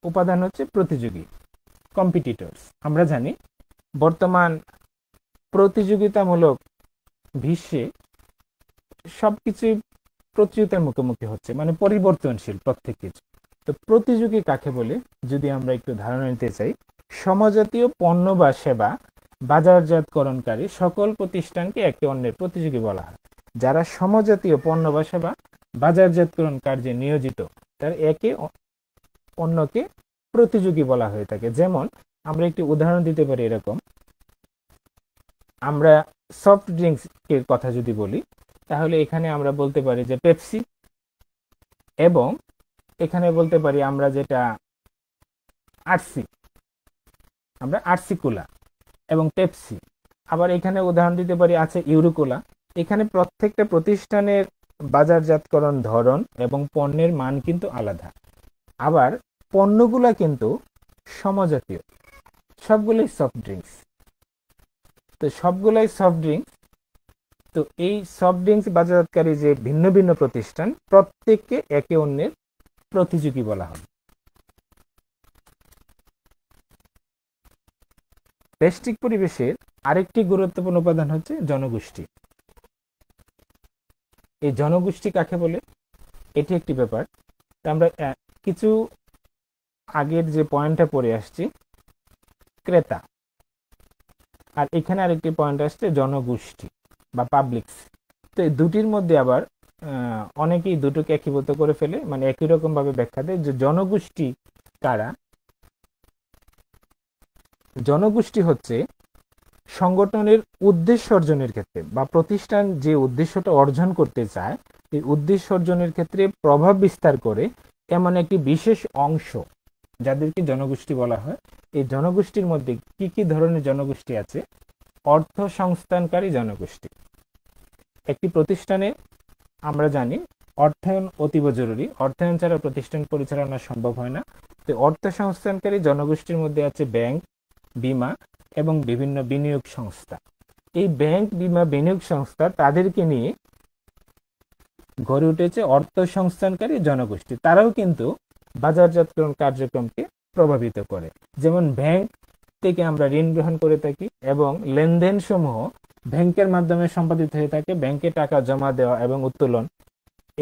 উপাদান হচ্ছে প্রতিযোগী, কম্পিটিটরস। আমরা জানি বর্তমান প্রতিযোগিতামূলক বিশ্বে সবকিছুই প্রতিযোগিতার মুখোমুখি হচ্ছে, মানে পরিবর্তনশীল প্রত্যেক কিছু। তো প্রতিযোগী কাকে বলে যদি আমরা একটু ধারণা নিতে চাই, সমজাতীয় পণ্য বা সেবা বাজারজাতকরণকারী সকল প্রতিষ্ঠানকে একে অন্যের প্রতিযোগী বলা হয়। যারা সমজাতীয় পণ্য বা সেবা বাজারজাতকরণ কার্যে নিয়োজিত তার একে অন্যকে প্রতিযোগী বলা হয়ে থাকে। যেমন আমরা একটি উদাহরণ দিতে পারি এরকম, আমরা সফট ড্রিঙ্কস এর কথা যদি বলি তাহলে এখানে আমরা বলতে পারি যে পেপসি, এবং এখানে বলতে পারি আমরা যেটা আরসি কোলা এবং পেপসি। আবার এখানে উদাহরণ দিতে পারি আছে ইউরোকোলা। এখানে প্রত্যেকটা প্রতিষ্ঠানের বাজারজাতকরণ ধরন এবং পণ্যের মান কিন্তু আলাদা, আবার পণ্যগুলা কিন্তু সমজাতীয়, সবগুলোই সফট ড্রিঙ্কস। তো সবগুলাই সফট ড্রিঙ্কস। তো এই সফট ড্রিঙ্কস বাজারজাতকারী যে ভিন্ন ভিন্ন প্রতিষ্ঠান প্রত্যেককে একে অন্যের প্রতিযোগী বলা হয়। ব্যষ্টিক পরিবেশের আরেকটি গুরুত্বপূর্ণ উপাদান হচ্ছে জনগোষ্ঠী। এই জনগোষ্ঠী কাকে বলে এটি একটি ব্যাপার। আমরা কিছু আগের যে পয়েন্টটা পড়ে আসছি ক্রেতা, আর এখানে আরেকটি পয়েন্ট আসছে জনগোষ্ঠী বা পাবলিকস। তো এই দুটির মধ্যে আবার অনেকেই দুটোকে একীভূত করে ফেলে, মানে একই রকম ভাবে ব্যাখ্যা দেয় যে জনগোষ্ঠী কারা। জনগোষ্ঠী হচ্ছে সংগঠনের উদ্দেশ্য অর্জনের ক্ষেত্রে বা প্রতিষ্ঠান যে উদ্দেশ্যটা অর্জন করতে চায় এই উদ্দেশ্য অর্জনের ক্ষেত্রে প্রভাব বিস্তার করে এমন একটি বিশেষ অংশ যাদেরকে জনগোষ্ঠী বলা হয়। এই জনগোষ্ঠীর মধ্যে কি কি ধরনের জনগোষ্ঠী আছে? অর্থ সংস্থানকারী জনগোষ্ঠী। একটি প্রতিষ্ঠানে আমরা জানি অর্থায়ন অতীব জরুরি, অর্থায়ন ছাড়া প্রতিষ্ঠান পরিচালনা সম্ভব হয় না। তো অর্থ সংস্থানকারী জনগোষ্ঠীর মধ্যে আছে ব্যাংক, বীমা এবং বিভিন্ন বিনিয়োগ সংস্থা। এই ব্যাংক, বীমা, বিনিয়োগ সংস্থা তাদেরকে নিয়ে গড়ে উঠেছে অর্থ সংস্থানকারী জনগোষ্ঠী। তারাও কিন্তু বাজারজাতকরণ কার্যক্রমকে প্রভাবিত করে। যেমন ব্যাংক থেকে আমরা ঋণ গ্রহণ করে থাকি এবং লেনদেন সমূহ ব্যাংকের মাধ্যমে সম্পাদিত হয়ে থাকে। ব্যাংকে টাকা জমা দেওয়া এবং উত্তোলন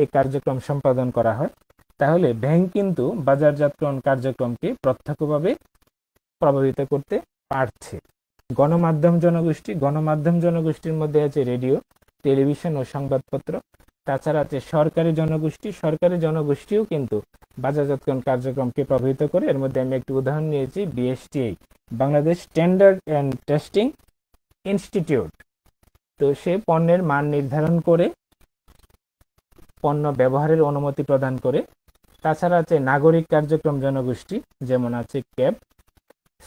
এই কার্যক্রম সম্পাদন করা হয়, তাহলে ব্যাংক কিন্তু বাজারজাতকরণ কার্যক্রমকে প্রত্যক্ষভাবে প্রভাবিত করতে পারছে। গণমাধ্যম জনগোষ্ঠীর মধ্যে আছে রেডিও, টেলিভিশন ও সংবাদপত্র। তাছাড়া আছে সরকারি জনগোষ্ঠীও কিন্তু বাজারজাতকরণ কার্যক্রমকে প্রভাবিত করে। এর মধ্যে আমি একটি উদাহরণ নিয়েছি, BSTI, Bangladesh standard and testing institute. তো সে পণ্যের মান নির্ধারণ করে পণ্য ব্যবহারের অনুমতি প্রদান করে। তাছাড়া আছে নাগরিক কার্যক্রম জনগোষ্ঠী, যেমন আছে ক্যাব,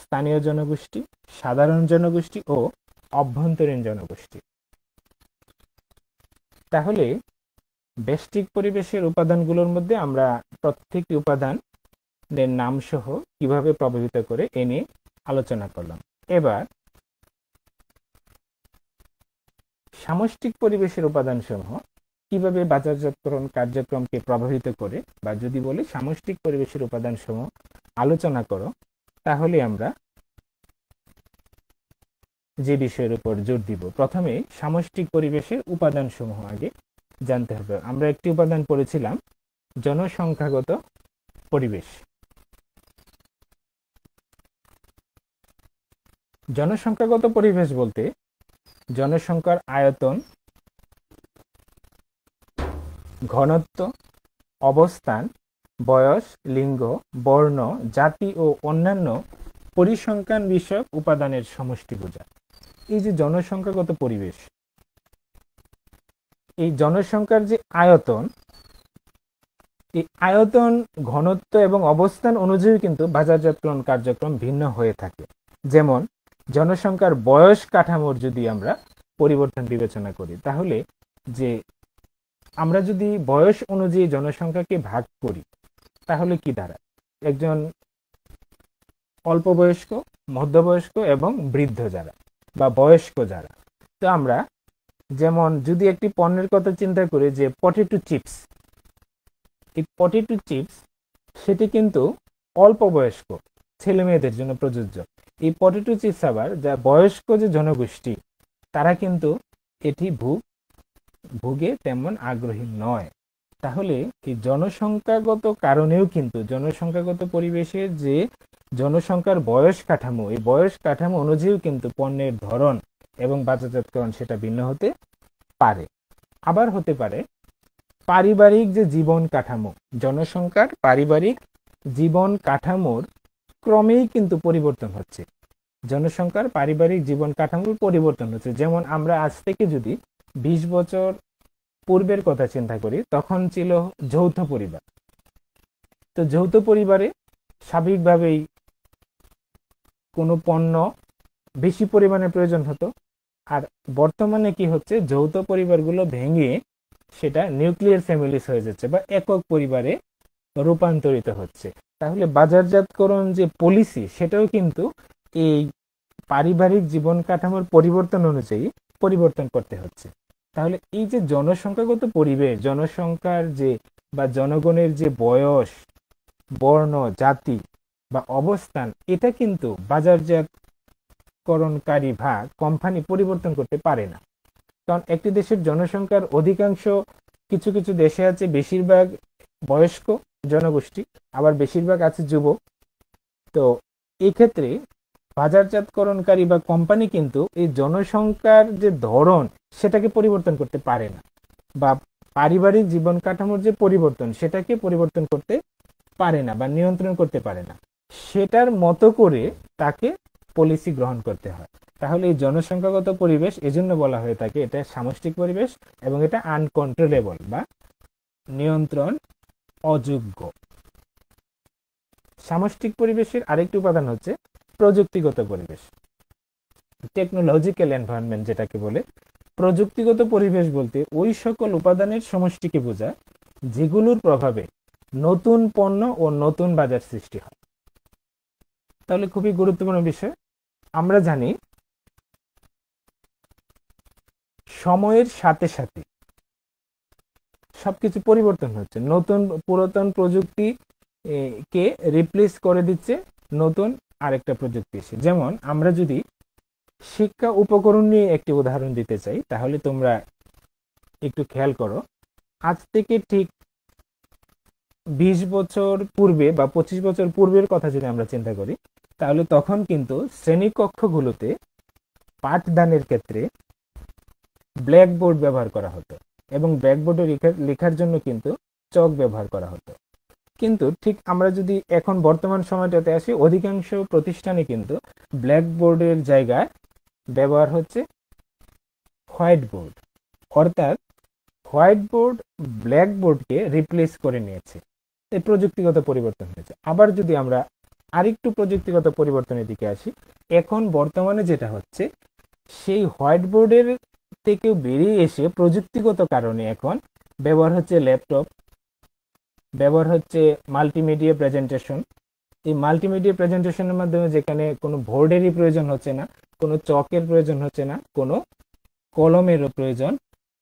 স্থানীয় জনগোষ্ঠী, সাধারণ জনগোষ্ঠী ও অভ্যন্তরীণ জনগোষ্ঠী। তাহলে ব্যষ্টিক পরিবেশের উপাদানগুলোর মধ্যে আমরা প্রত্যেকটি উপাদানের নাম সহ কিভাবে প্রভাবিত করে এ নিয়ে আলোচনা করলাম। এবার সামষ্টিক পরিবেশের উপাদানসমূহ কিভাবে বাজারজাতকরণ কার্যক্রমকে প্রভাবিত করে, বা যদি বলি সামষ্টিক পরিবেশের উপাদানসমূহ আলোচনা করো, তাহলে আমরা যে বিষয়ের উপর জোর দিব, প্রথমে সামষ্টিক পরিবেশের উপাদানসমূহ আগে জানতে হবে। আমরা একটি উপাদান পড়েছিলাম, জনসংখ্যাগত পরিবেশ। জনসংখ্যাগত পরিবেশ বলতে জনসংখ্যার আয়তন, ঘনত্ব, অবস্থান, বয়স, লিঙ্গ, বর্ণ, জাতি ও অন্যান্য পরিসংখ্যান বিষয়ক উপাদানের সমষ্টি বোঝায়। এই যে জনসংখ্যাগত পরিবেশ, এই জনসংখ্যার যে আয়তন, এই আয়তন, ঘনত্ব এবং অবস্থান অনুযায়ী কিন্তু বাজারজাতকরণ কার্যক্রম ভিন্ন হয়ে থাকে। যেমন জনসংখ্যার বয়স কাঠামোর যদি আমরা পরিবর্তন বিবেচনা করি, তাহলে যে আমরা যদি বয়স অনুযায়ী জনসংখ্যাকে ভাগ করি, তাহলে কি দাঁড়ায়? একজন অল্প বয়স্ক, মধ্যবয়স্ক এবং বৃদ্ধ যারা বা বয়স্ক যারা। তো আমরা যেমন যদি একটি পণ্যের কথা চিন্তা করি, যে পটেটো চিপস, এই পটেটো চিপস সেটি কিন্তু অল্প বয়স্ক ছেলে মেয়েদের জন্য প্রযোজ্য। এই পটেটো চিপস আবার যা বয়স্ক যে জনগোষ্ঠী, তারা কিন্তু এটি ভুগে তেমন আগ্রহী নয়। তাহলে এই জনসংখ্যাগত কারণেও কিন্তু জনসংখ্যাগত পরিবেশের যে জনসংখ্যার বয়স কাঠামো, এই বয়স কাঠামো অনুযায়ীও কিন্তু পণ্যের ধরন এবং বাজারজাতকরণ সেটা ভিন্ন হতে পারে। আবার হতে পারে পারিবারিক যে জীবন কাঠামো, জনসংখ্যার পারিবারিক জীবন কাঠামোর ক্রমেই কিন্তু পরিবর্তন হচ্ছে। জনসংখ্যার পারিবারিক জীবন কাঠামোর পরিবর্তন হচ্ছে। যেমন আমরা আজ থেকে যদি 20 বছর পূর্বের কথা চিন্তা করি, তখন ছিল যৌথ পরিবার। তো যৌথ পরিবারে স্বাভাবিকভাবেই কোনো পণ্য বেশি পরিমাণে প্রয়োজন হতো। আর বর্তমানে কি হচ্ছে, যৌথ পরিবারগুলো ভেঙে সেটা নিউক্লিয়ার ফ্যামিলিস হয়ে যাচ্ছে বা একক পরিবারে রূপান্তরিত হচ্ছে। তাহলে বাজারজাতকরণ যে পলিসি, সেটাও কিন্তু এই পারিবারিক জীবন কাঠামোর পরিবর্তন অনুযায়ী পরিবর্তন করতে হচ্ছে। তাহলে এই যে জনসংখ্যাগত পরিবেশ, জনসংখ্যার যে বা জনগণের যে বয়স, বর্ণ, জাতি বা অবস্থান, এটা কিন্তু বাজারজাতকরণকারী বা কোম্পানি পরিবর্তন করতে পারে না। কারণ একটি দেশের জনসংখ্যার অধিকাংশ, কিছু কিছু দেশে আছে বেশিরভাগ বয়স্ক জনগোষ্ঠী, আবার বেশিরভাগ আছে যুবক। তো এই ক্ষেত্রে বাজারজাতকরণকারী বা কোম্পানি কিন্তু এই জনসংখ্যার যে ধরন, সেটাকে পরিবর্তন করতে পারে না, বা পারিবারিক জীবন কাঠামোর যে পরিবর্তন, সেটাকে পরিবর্তন করতে পারে না বা নিয়ন্ত্রণ করতে পারে না। সেটার মতো করে তাকে পলিসি গ্রহণ করতে হয়। তাহলে এই জনসংখ্যাগত পরিবেশ এজন্য বলা হয়ে থাকে এটা সামষ্টিক পরিবেশ, এবং এটা আনকন্ট্রোলেবল বা নিয়ন্ত্রণ অযোগ্য। সামষ্টিক পরিবেশের আরেকটি উপাদান হচ্ছে প্রযুক্তিগত পরিবেশ, টেকনোলজিক্যাল এনভায়রনমেন্ট যেটাকে বলে। প্রযুক্তিগত পরিবেশ বলতে ওই সকল উপাদানের সমষ্টিকে বোঝায় যেগুলোর প্রভাবে নতুন পণ্য ও নতুন বাজার সৃষ্টি হয়। তাহলে খুবই গুরুত্বপূর্ণ বিষয়। আমরা জানি সময়ের সাথে সাথে সবকিছু পরিবর্তন হচ্ছে, নতুন পুরাতন প্রযুক্তি কে রিপ্লেস করে দিচ্ছে নতুন আরেকটা প্রযুক্তি এসে। যেমন আমরা যদি শিক্ষা উপকরণ নিয়ে একটি উদাহরণ দিতে চাই, তাহলে তোমরা একটু খেয়াল করো। আজ থেকে ঠিক 20 বছর পূর্বে বা 25 বছর পূর্বের কথা যদি আমরা চিন্তা করি, তাহলে তখন কিন্তু শ্রেণীকক্ষগুলোতে পাঠদানের ক্ষেত্রে ব্ল্যাকবোর্ড ব্যবহার করা হতো এবং ব্ল্যাকবোর্ডে লেখার জন্য কিন্তু চক ব্যবহার করা হতো। কিন্তু ঠিক আমরা যদি এখন বর্তমান সময়টাতে আসি, অধিকাংশ প্রতিষ্ঠানে কিন্তু ব্ল্যাকবোর্ডের জায়গায় ব্যবহার হচ্ছে হোয়াইট বোর্ড, অর্থাৎ হোয়াইট বোর্ড ব্ল্যাকবোর্ডকে রিপ্লেস করে নিয়েছে। এই প্রযুক্তিগত পরিবর্তন হয়েছে। আবার যদি আমরা আরেকটু প্রযুক্তিগত পরিবর্তনের দিকে আসি, এখন বর্তমানে যেটা হচ্ছে, সেই হোয়াইট বোর্ডের থেকেও বেরিয়ে এসে প্রযুক্তিগত কারণে এখন ব্যবহার হচ্ছে ল্যাপটপ, ব্যবহার হচ্ছে মাল্টিমিডিয়া প্রেজেন্টেশন। এই মাল্টিমিডিয়া প্রেজেন্টেশনের মাধ্যমে যেখানে কোনো বোর্ডেরই প্রয়োজন হচ্ছে না, কোনো চকের প্রয়োজন হচ্ছে না, কোনো কলমেরও প্রয়োজন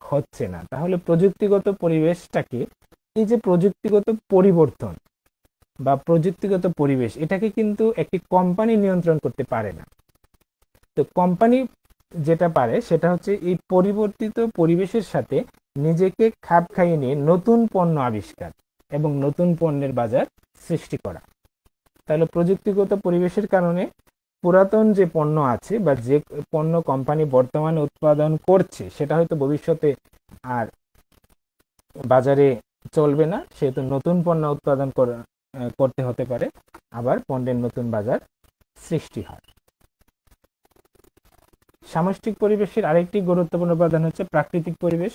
হচ্ছে না। তাহলে প্রযুক্তিগত পরিবেশটাকে, এই যে প্রযুক্তিগত পরিবর্তন বা প্রযুক্তিগত পরিবেশ, এটাকে কিন্তু একটি কোম্পানি নিয়ন্ত্রণ করতে পারে না। তো কোম্পানি যেটা পারে সেটা হচ্ছে এই পরিবর্তিত পরিবেশের সাথে নিজেকে খাপ খাইয়ে নিয়ে নতুন পণ্য আবিষ্কার এবং নতুন পণ্যের বাজার সৃষ্টি করা। তাহলে প্রযুক্তিগত পরিবেশের কারণে পুরাতন যে পণ্য আছে বা যে পণ্য কোম্পানি বর্তমানে উৎপাদন করছে সেটা হয়তো ভবিষ্যতে আর বাজারে চলবে না, সেহেতু নতুন পণ্য উৎপাদন করতে হতে পারে, আবার পণ্যের নতুন বাজার সৃষ্টি হয়। সামষ্টিক পরিবেশের আরেকটি গুরুত্বপূর্ণ উপাদান হচ্ছে প্রাকৃতিক পরিবেশ।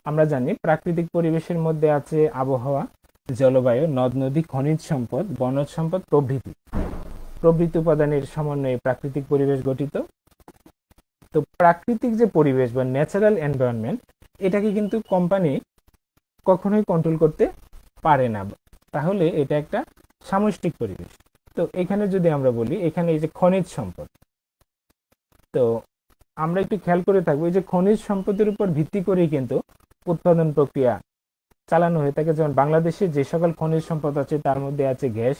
আমরা জানি প্রাকৃতিক পরিবেশের মধ্যে আছে আবহাওয়া, জলবায়ু, নদ নদী, খনিজ সম্পদ, বনজ সম্পদ প্রভৃতি উপাদানের সমন্বয়ে প্রাকৃতিক পরিবেশ গঠিত। তো প্রাকৃতিক যে পরিবেশ বা ন্যাচারাল এনভায়রনমেন্ট, এটাকে কিন্তু কোম্পানি কখনোই কন্ট্রোল করতে পারে না, তাহলে এটা একটা সামষ্টিক পরিবেশ। তো এখানে যদি আমরা বলি, এখানে এই যে খনিজ সম্পদ, তো আমরা একটু খেয়াল করে থাকবো, এই যে খনিজ সম্পদের উপর ভিত্তি করেই কিন্তু উৎপাদন প্রক্রিয়া চালানো হয়ে থাকে। যেমন বাংলাদেশে যে সকল খনিজ সম্পদ আছে তার মধ্যে আছে গ্যাস,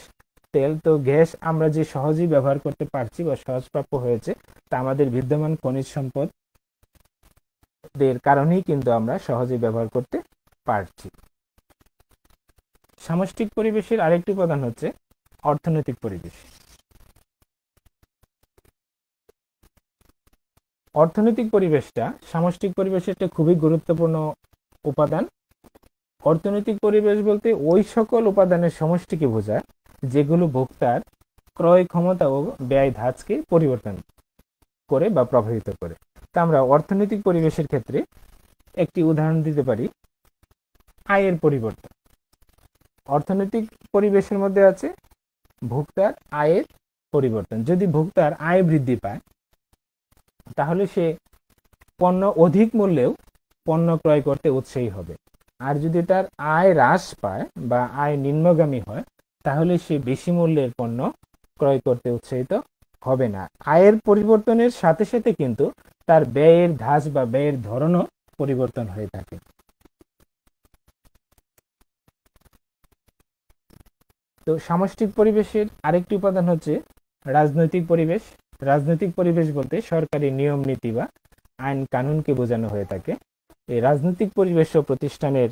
তেল। তো গ্যাস আমরা যে সহজেই ব্যবহার করতে পারছি বা সহজপ্রাপ্য হয়েছে, তা আমাদের বিদ্যমান খনিজ সম্পদের কারণেই কিন্তু আমরা সহজেই ব্যবহার করতে পারছি। সামষ্টিক পরিবেশের আরেকটি উপাদান হচ্ছে অর্থনৈতিক পরিবেশ। অর্থনৈতিক পরিবেশটা সামষ্টিক পরিবেশের একটা খুবই গুরুত্বপূর্ণ উপাদান। অর্থনৈতিক পরিবেশ বলতে ওই সকল উপাদানের সমষ্টিকে বোঝায় যেগুলো ভোক্তার ক্রয় ক্ষমতা ও ব্যয় ধাঁচকে পরিবর্তন করে বা প্রভাবিত করে। তা আমরা অর্থনৈতিক পরিবেশের ক্ষেত্রে একটি উদাহরণ দিতে পারি, আয়ের পরিবর্তন। অর্থনৈতিক পরিবেশের মধ্যে আছে ভোক্তার আয়ের পরিবর্তন। যদি ভোক্তার আয় বৃদ্ধি পায়, তাহলে সে পণ্য অধিক মূল্যেও পণ্য ক্রয় করতে উৎসাহী হবে। আর যদি তার আয় হ্রাস পায় বা আয় নিম্নগামী হয়, তাহলে সে বেশি মূল্যের পণ্য ক্রয় করতে উৎসাহিত হবে না। আয়ের পরিবর্তনের সাথে সাথে কিন্তু তার ব্যয়ের ধাঁচ বা ব্যয়ের ধরনও পরিবর্তন হয়ে থাকে। তো সামষ্টিক পরিবেশের আরেকটি উপাদান হচ্ছে রাজনৈতিক পরিবেশ। রাজনৈতিক পরিবেশ বলতে সরকারি নিয়ম নীতি বা আইন কানুনকে বোঝানো হয়ে থাকে। এই রাজনৈতিক পরিবেশ ও প্রতিষ্ঠানের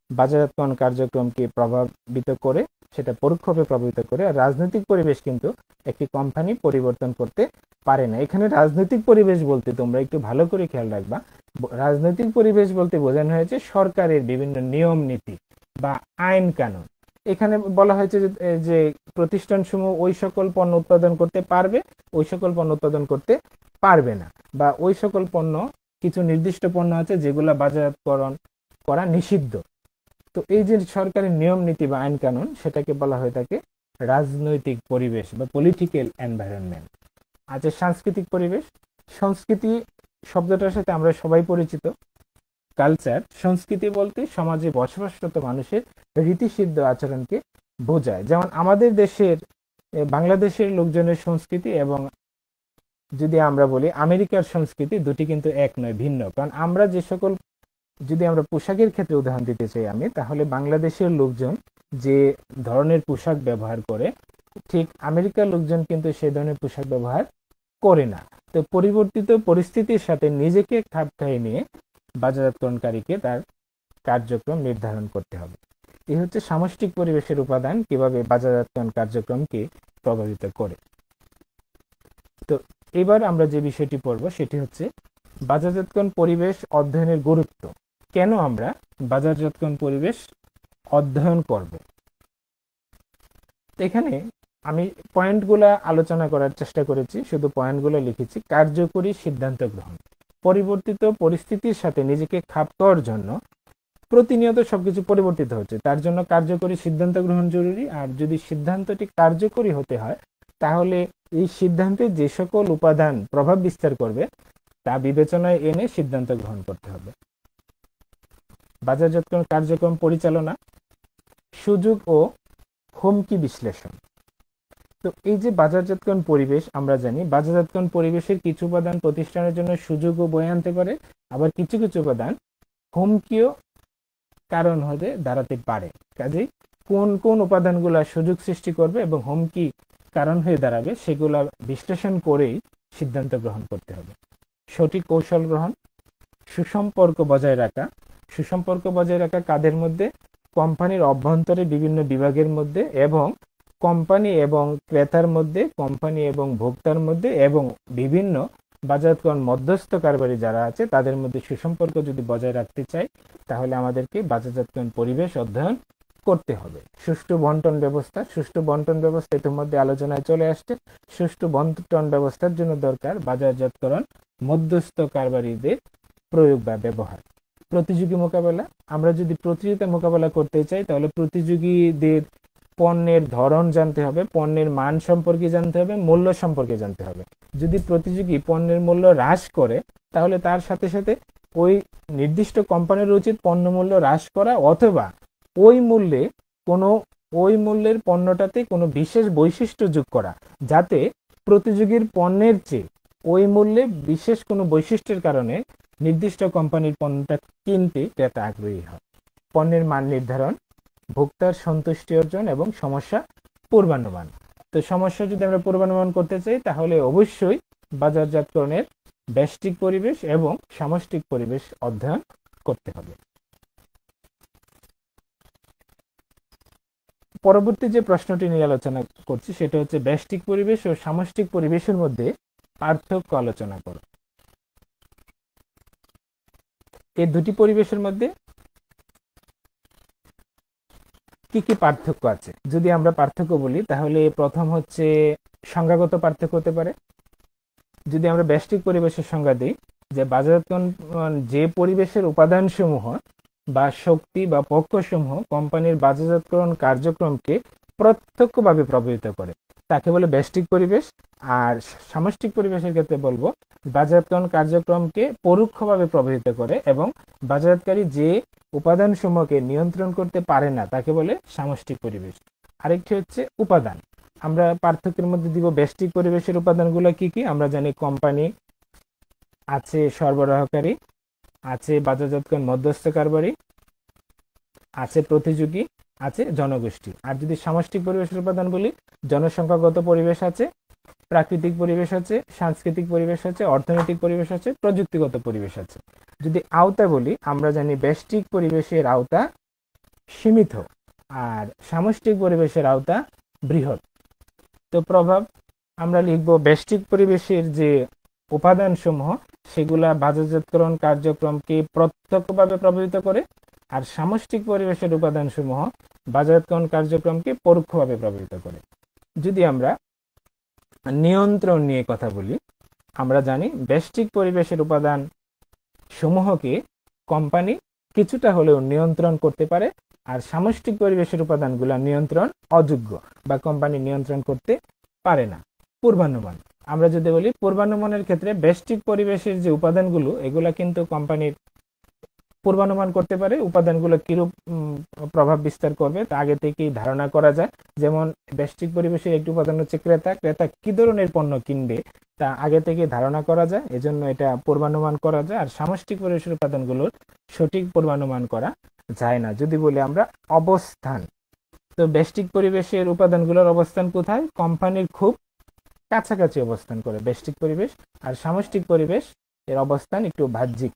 বাজারজাতকরণ কার্যক্রমকে প্রভাবিত করে, সেটা পরোক্ষভাবে প্রভাবিত করে। আর রাজনৈতিক পরিবেশ কিন্তু একটি কোম্পানি পরিবর্তন করতে পারে না। এখানে রাজনৈতিক পরিবেশ বলতে তোমরা একটু ভালো করে খেয়াল রাখবা, রাজনৈতিক পরিবেশ বলতে বোঝানো হয়েছে সরকারের বিভিন্ন নিয়ম নীতি বা আইন কানুন। এখানে বলা হয়েছে যে প্রতিষ্ঠানসমূহ ওই সকল পণ্য উৎপাদন করতে পারবে, ওই সকল পণ্য উৎপাদন করতে পারবে না, বা ওই সকল পণ্য, কিছু নির্দিষ্ট পণ্য আছে যেগুলো বাজারজাতকরণ করা নিষিদ্ধ। তো এই যে সরকারি নিয়ম নীতি বা আইন কানুন, সেটাকে বলা হয়ে থাকে রাজনৈতিক পরিবেশ বা পলিটিক্যাল এনভায়রনমেন্ট। আচ্ছা, সাংস্কৃতিক পরিবেশ। সংস্কৃতি শব্দটার সাথে আমরা সবাই পরিচিত। কালচার, সংস্কৃতি বলতে সমাজে বসবাসরত মানুষের রীতিসিদ্ধ আচরণকে বোঝায়। যেমন আমাদের দেশের, বাংলাদেশের লোকজনের সংস্কৃতি এবং যদি আমরা বলি আমেরিকার সংস্কৃতি, দুটি কিন্তু এক নয়, ভিন্ন। কারণ আমরা যে সকল, যদি আমরা পোশাকের ক্ষেত্রে উদাহরণ দিতে চাই আমি, তাহলে বাংলাদেশের লোকজন যে ধরনের পোশাক ব্যবহার করে, ঠিক আমেরিকার লোকজন কিন্তু সেই ধরনের পোশাক ব্যবহার করে না। তো পরিবর্তিত পরিস্থিতির সাথে নিজেকে খাপ খাইয়ে নিয়ে বাজারজাতকরণকারীকে তার কার্যক্রম নির্ধারণ করতে হবে। এই হচ্ছে সামষ্টিক পরিবেশের উপাদান কিভাবে বাজারজাতকরণ কার্যক্রমকে প্রভাবিত করে। তো এবার আমরা যে বিষয়টি পড়ব সেটি হচ্ছে বাজারজাতকরণ পরিবেশ অধ্যয়নের গুরুত্ব। কেন আমরা বাজারজাতকরণ পরিবেশ অধ্যয়ন করব? এখানে আমি পয়েন্টগুলো আলোচনা করার চেষ্টা করেছি, শুধু পয়েন্টগুলো লিখেছি। কার্যকরী সিদ্ধান্ত গ্রহণ, পরিবর্তিত পরিস্থিতির সাথে নিজেকে খাপ খাওয়ার জন্য প্রতিনিয়ত সবকিছু পরিবর্তিত হচ্ছে, তার জন্য কার্যকরী সিদ্ধান্ত গ্রহণ জরুরি। আর যদি সিদ্ধান্তটি কার্যকরী হতে হয় তাহলে এই সিদ্ধান্তে যে সকল উপাদান প্রভাব বিস্তার করবে তা বিবেচনায় এনে সিদ্ধান্ত গ্রহণ করতে হবে। বাজারজাতকরণ কার্যক্রম পরিচালনা, সুযোগ ও হুমকি বিশ্লেষণ। তো এই যে বাজারজাতকরণ পরিবেশ, আমরা জানি বাজারজাতকরণ পরিবেশের কিছু উপাদান প্রতিষ্ঠানের জন্য সুযোগও বয়ে আনতে পারে, আবার কিছু কিছু উপাদান হুমকিও কারণ হতে দাঁড়াতে পারে। কাজেই কোন কোন উপাদানগুলা সুযোগ সৃষ্টি করবে এবং হুমকি কারণ হয়ে দাঁড়াবে সেগুলা বিশ্লেষণ করেই সিদ্ধান্ত গ্রহণ করতে হবে। সঠিক কৌশল গ্রহণ, সুসম্পর্ক বজায় রাখা। সুসম্পর্ক বজায় রাখা কাদের মধ্যে? কোম্পানির অভ্যন্তরে বিভিন্ন বিভাগের মধ্যে এবং কোম্পানি এবং ক্রেতার মধ্যে, কোম্পানি এবং ভোক্তার মধ্যে এবং বিভিন্ন বাজারজাতকরণ মধ্যস্থ কারবারি যারা আছে তাদের মধ্যে সুসম্পর্ক যদি বজায় রাখতে চাই তাহলে আমাদেরকে বাজারজাতকরণ পরিবেশ অধ্যয়ন করতে হবে। সুষ্ঠু বন্টন ব্যবস্থা, সুষ্ঠু বন্টন ব্যবস্থা ইতিমধ্যে আলোচনায় চলে আসছে। সুষ্ঠু বন্টন ব্যবস্থার জন্য দরকার বাজারজাতকরণ মধ্যস্থ কারবারিদের প্রয়োগ বা ব্যবহার। প্রতিযোগী মোকাবেলা, আমরা যদি প্রতিযোগিতা মোকাবেলা করতে চাই তাহলে প্রতিযোগীদের পণ্যের ধরন জানতে হবে, পণ্যের মান সম্পর্কে জানতে হবে, মূল্য সম্পর্কে জানতে হবে। যদি প্রতিযোগী পণ্যের মূল্য হ্রাস করে তাহলে তার সাথে সাথে ওই নির্দিষ্ট কোম্পানির উচিত পণ্য মূল্য হ্রাস করা, অথবা ওই মূল্যের পণ্যটাতে কোনো বিশেষ বৈশিষ্ট্য যোগ করা, যাতে প্রতিযোগীর পণ্যের চেয়ে ওই মূল্যে বিশেষ কোনো বৈশিষ্ট্যের কারণে নির্দিষ্ট কোম্পানির পণ্যটা কিনতে ক্রেতা আগ্রহী হয়। পণ্যের মান নির্ধারণ, ভোক্তার সন্তুষ্টি অর্জন এবং সমস্যা পূর্বানুমান। তো সমস্যা যদি আমরা পূর্বানুমান করতে চাই তাহলে অবশ্যই বাজারজাতকরণের ব্যষ্টিক পরিবেশ এবং সামষ্টিক পরিবেশ অধ্যয়ন করতে হবে। পরবর্তী যে প্রশ্নটি নিয়ে আলোচনা করছি সেটা হচ্ছে ব্যষ্টিক পরিবেশ ও সামষ্টিক পরিবেশের মধ্যে পার্থক্য আলোচনা করো। এই দুটি পরিবেশের মধ্যে কি কি পার্থক্য আছে? যদি আমরা পার্থক্য বলি তাহলে প্রথম হচ্ছে সংজ্ঞাগত পার্থক্য হতে পারে। যদি আমরা ব্যষ্টিক পরিবেশের সংজ্ঞা দিই, যে বাজারজাতকরণ যে পরিবেশের উপাদানসমূহ বা শক্তি বা পক্ষসমূহ কোম্পানির বাজারজাতকরণ কার্যক্রমকে প্রত্যক্ষভাবে প্রভাবিত করে তাকে বলে ব্যষ্টিক পরিবেশ। আর সামষ্টিক পরিবেশের ক্ষেত্রে বলবো বাজারজাতকরণ কার্যক্রমকে পরোক্ষভাবে প্রভাবিত করে এবং বাজারজাতকারী যে উপাদানসমূহকে নিয়ন্ত্রণ করতে পারে না তাকে বলে সামষ্টিক পরিবেশ। আরেকটি হচ্ছে উপাদান। আমরা পার্থক্যের মধ্যে দিব ব্যষ্টিক পরিবেশের উপাদানগুলো কি কি? আমরা জানি কোম্পানি আছে, সরবরাহকারী আছে, বাজারজাতকরণ মধ্যস্থ কারবারি আছে, প্রতিযোগী আছে, জনগোষ্ঠী। আর যদি সামষ্টিক পরিবেশের উপাদান বলি, জনসংখ্যাগত পরিবেশ আছে, প্রাকৃতিক পরিবেশ আছে, সাংস্কৃতিক পরিবেশ আছে, অর্থনৈতিক পরিবেশ আছে, প্রযুক্তিগত পরিবেশ আছে। যদি আওতা বলি, আমরা জানি ব্যষ্টিক পরিবেশের আওতা সীমিত আর সামষ্টিক পরিবেশের আওতা বৃহৎ। তো প্রভাব আমরা লিখব ব্যষ্টিক পরিবেশের যে উপাদানসমূহ সেগুলা বাজারজাতকরণ কার্যক্রমকে প্রত্যক্ষভাবে প্রভাবিত করে, আর সামষ্টিক পরিবেশের উপাদানসমূহ বাজারজাতকরণ কার্যক্রমকে পরোক্ষভাবে প্রভাবিত করে। যদি আমরা নিয়ন্ত্রণ নিয়ে কথা বলি, আমরা জানি ব্যষ্টিক পরিবেশের উপাদান সমূহকে কোম্পানি কিছুটা হলেও নিয়ন্ত্রণ করতে পারে, আর সামষ্টিক পরিবেশের উপাদানগুলো নিয়ন্ত্রণ অযোগ্য বা কোম্পানি নিয়ন্ত্রণ করতে পারে না। পূর্বানুমান, আমরা যদি বলি পূর্বানুমানের ক্ষেত্রে ব্যষ্টিক পরিবেশের যে উপাদানগুলো এগুলা কিন্তু কোম্পানির পূর্বানুমান করতে পারে, উপাদানগুলো কিরূপ প্রভাব বিস্তার করবে তা আগে থেকেই ধারণা করা যায়। যেমন ব্যষ্টিক পরিবেশের একটি উপাদান হচ্ছে ক্রেতা, ক্রেতা কি ধরনের পণ্য কিনবে তা আগে থেকে ধারণা করা যায়, এজন্য এটা পূর্বানুমান করা যায়। আর সামষ্টিক পরিবেশের উপাদানগুলোর সঠিক পূর্বানুমান করা যায় না। যদি বলি আমরা অবস্থান, তো ব্যষ্টিক পরিবেশের উপাদানগুলোর অবস্থান কোথায়? কোম্পানির খুব কাছাকাছি অবস্থান করে ব্যষ্টিক পরিবেশ, আর সামষ্টিক পরিবেশ এর অবস্থান একটু বাহ্যিক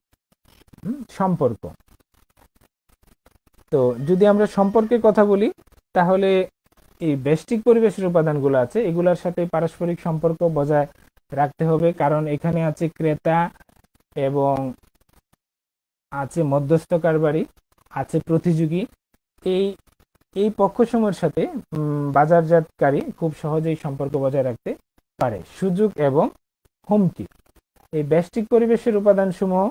সম্পর্ক। তো যদি আমরা সম্পর্কের কথা বলি, তাহলে এই ব্যষ্টিক পরিবেশের উপাদানগুলো আছে এগুলোর সাথে পারস্পরিক সম্পর্ক বজায় রাখতে হবে, কারণ এখানে আছে ক্রেতা এবং আছে মধ্যস্থকারী, আছে প্রতিযোগী। এই এই পক্ষসমূহের সাথে বাজারজাতকারী খুব সহজেই সম্পর্ক বজায় রাখতে পারে। সুযোগ এবং হুমকি, এই ব্যষ্টিক পরিবেশের উপাদানসমূহ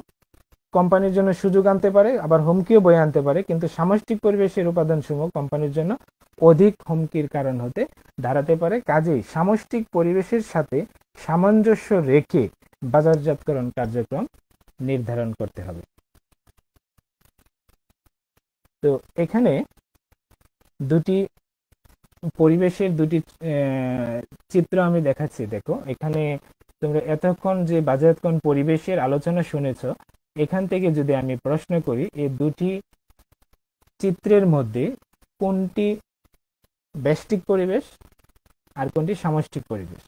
কোম্পানির জন্য সুযোগ আনতে পারে, আবার হুমকিও বয়ে আনতে পারে, কিন্তু সামষ্টিক পরিবেশের উপাদানসমূহ কোম্পানির জন্য অধিক হুমকির কারণ হতে দাঁড়াতে পারে। কাজেই সামষ্টিক পরিবেশের সাথে সামঞ্জস্য রেখে বাজারজাতকরণ কার্যক্রম নির্ধারণ করতে হবে। তো এখানে দুটি পরিবেশের দুটি চিত্র আমি দেখাচ্ছি। দেখো, এখানে তোমরা এতক্ষণ যে বাজারজাতকরণ পরিবেশের আলোচনা শুনেছো, এখান থেকে যদি আমি প্রশ্ন করি এই দুটি চিত্রের মধ্যে কোনটি ব্যষ্টিক পরিবেশ আর কোনটি সামষ্টিক পরিবেশ?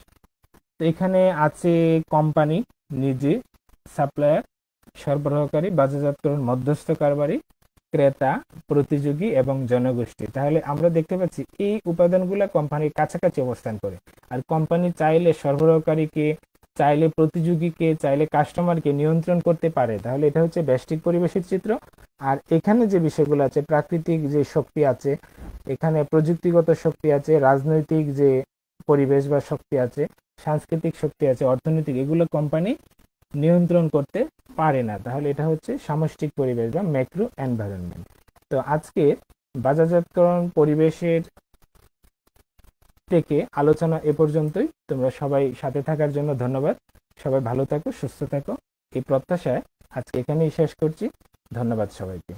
তো এখানে আছে কোম্পানি নিজে, সাপ্লায়ার সরবরাহকারী, বাজারজাতকরণ মধ্যস্থকারী, ক্রেতা, প্রতিযোগী এবং জনগোষ্ঠী। তাহলে আমরা দেখতে পাচ্ছি এই উপাদানগুলো কোম্পানির কাছাকাছি অবস্থান করে, আর কোম্পানি চাইলে সরবরাহকারীকে, চাইলে প্রতিযোগীকে, চাইলে কাস্টমারকে নিয়ন্ত্রণ করতে পারে। তাহলে এটা হচ্ছে ব্যষ্টিক পরিবেশের চিত্র। আর এখানে যে বিষয়গুলো আছে, প্রাকৃতিক যে শক্তি আছে, এখানে প্রযুক্তিগত শক্তি আছে, রাজনৈতিক যে পরিবেশ বা শক্তি আছে, সাংস্কৃতিক শক্তি আছে, অর্থনৈতিক, এগুলো কোম্পানি নিয়ন্ত্রণ করতে পারে না। তাহলে এটা হচ্ছে সামষ্টিক পরিবেশ বা ম্যাক্রো এনভায়রনমেন্ট। তো আজকে বাজারজাতকরণ পরিবেশের থেকে আলোচনা এ পর্যন্তই। তোমরা সবাই সাথে থাকার জন্য ধন্যবাদ। সবাই ভালো থাকো, সুস্থ থাকো, এই প্রত্যাশায় আজকে এখানেই শেষ করছি। ধন্যবাদ সবাইকে।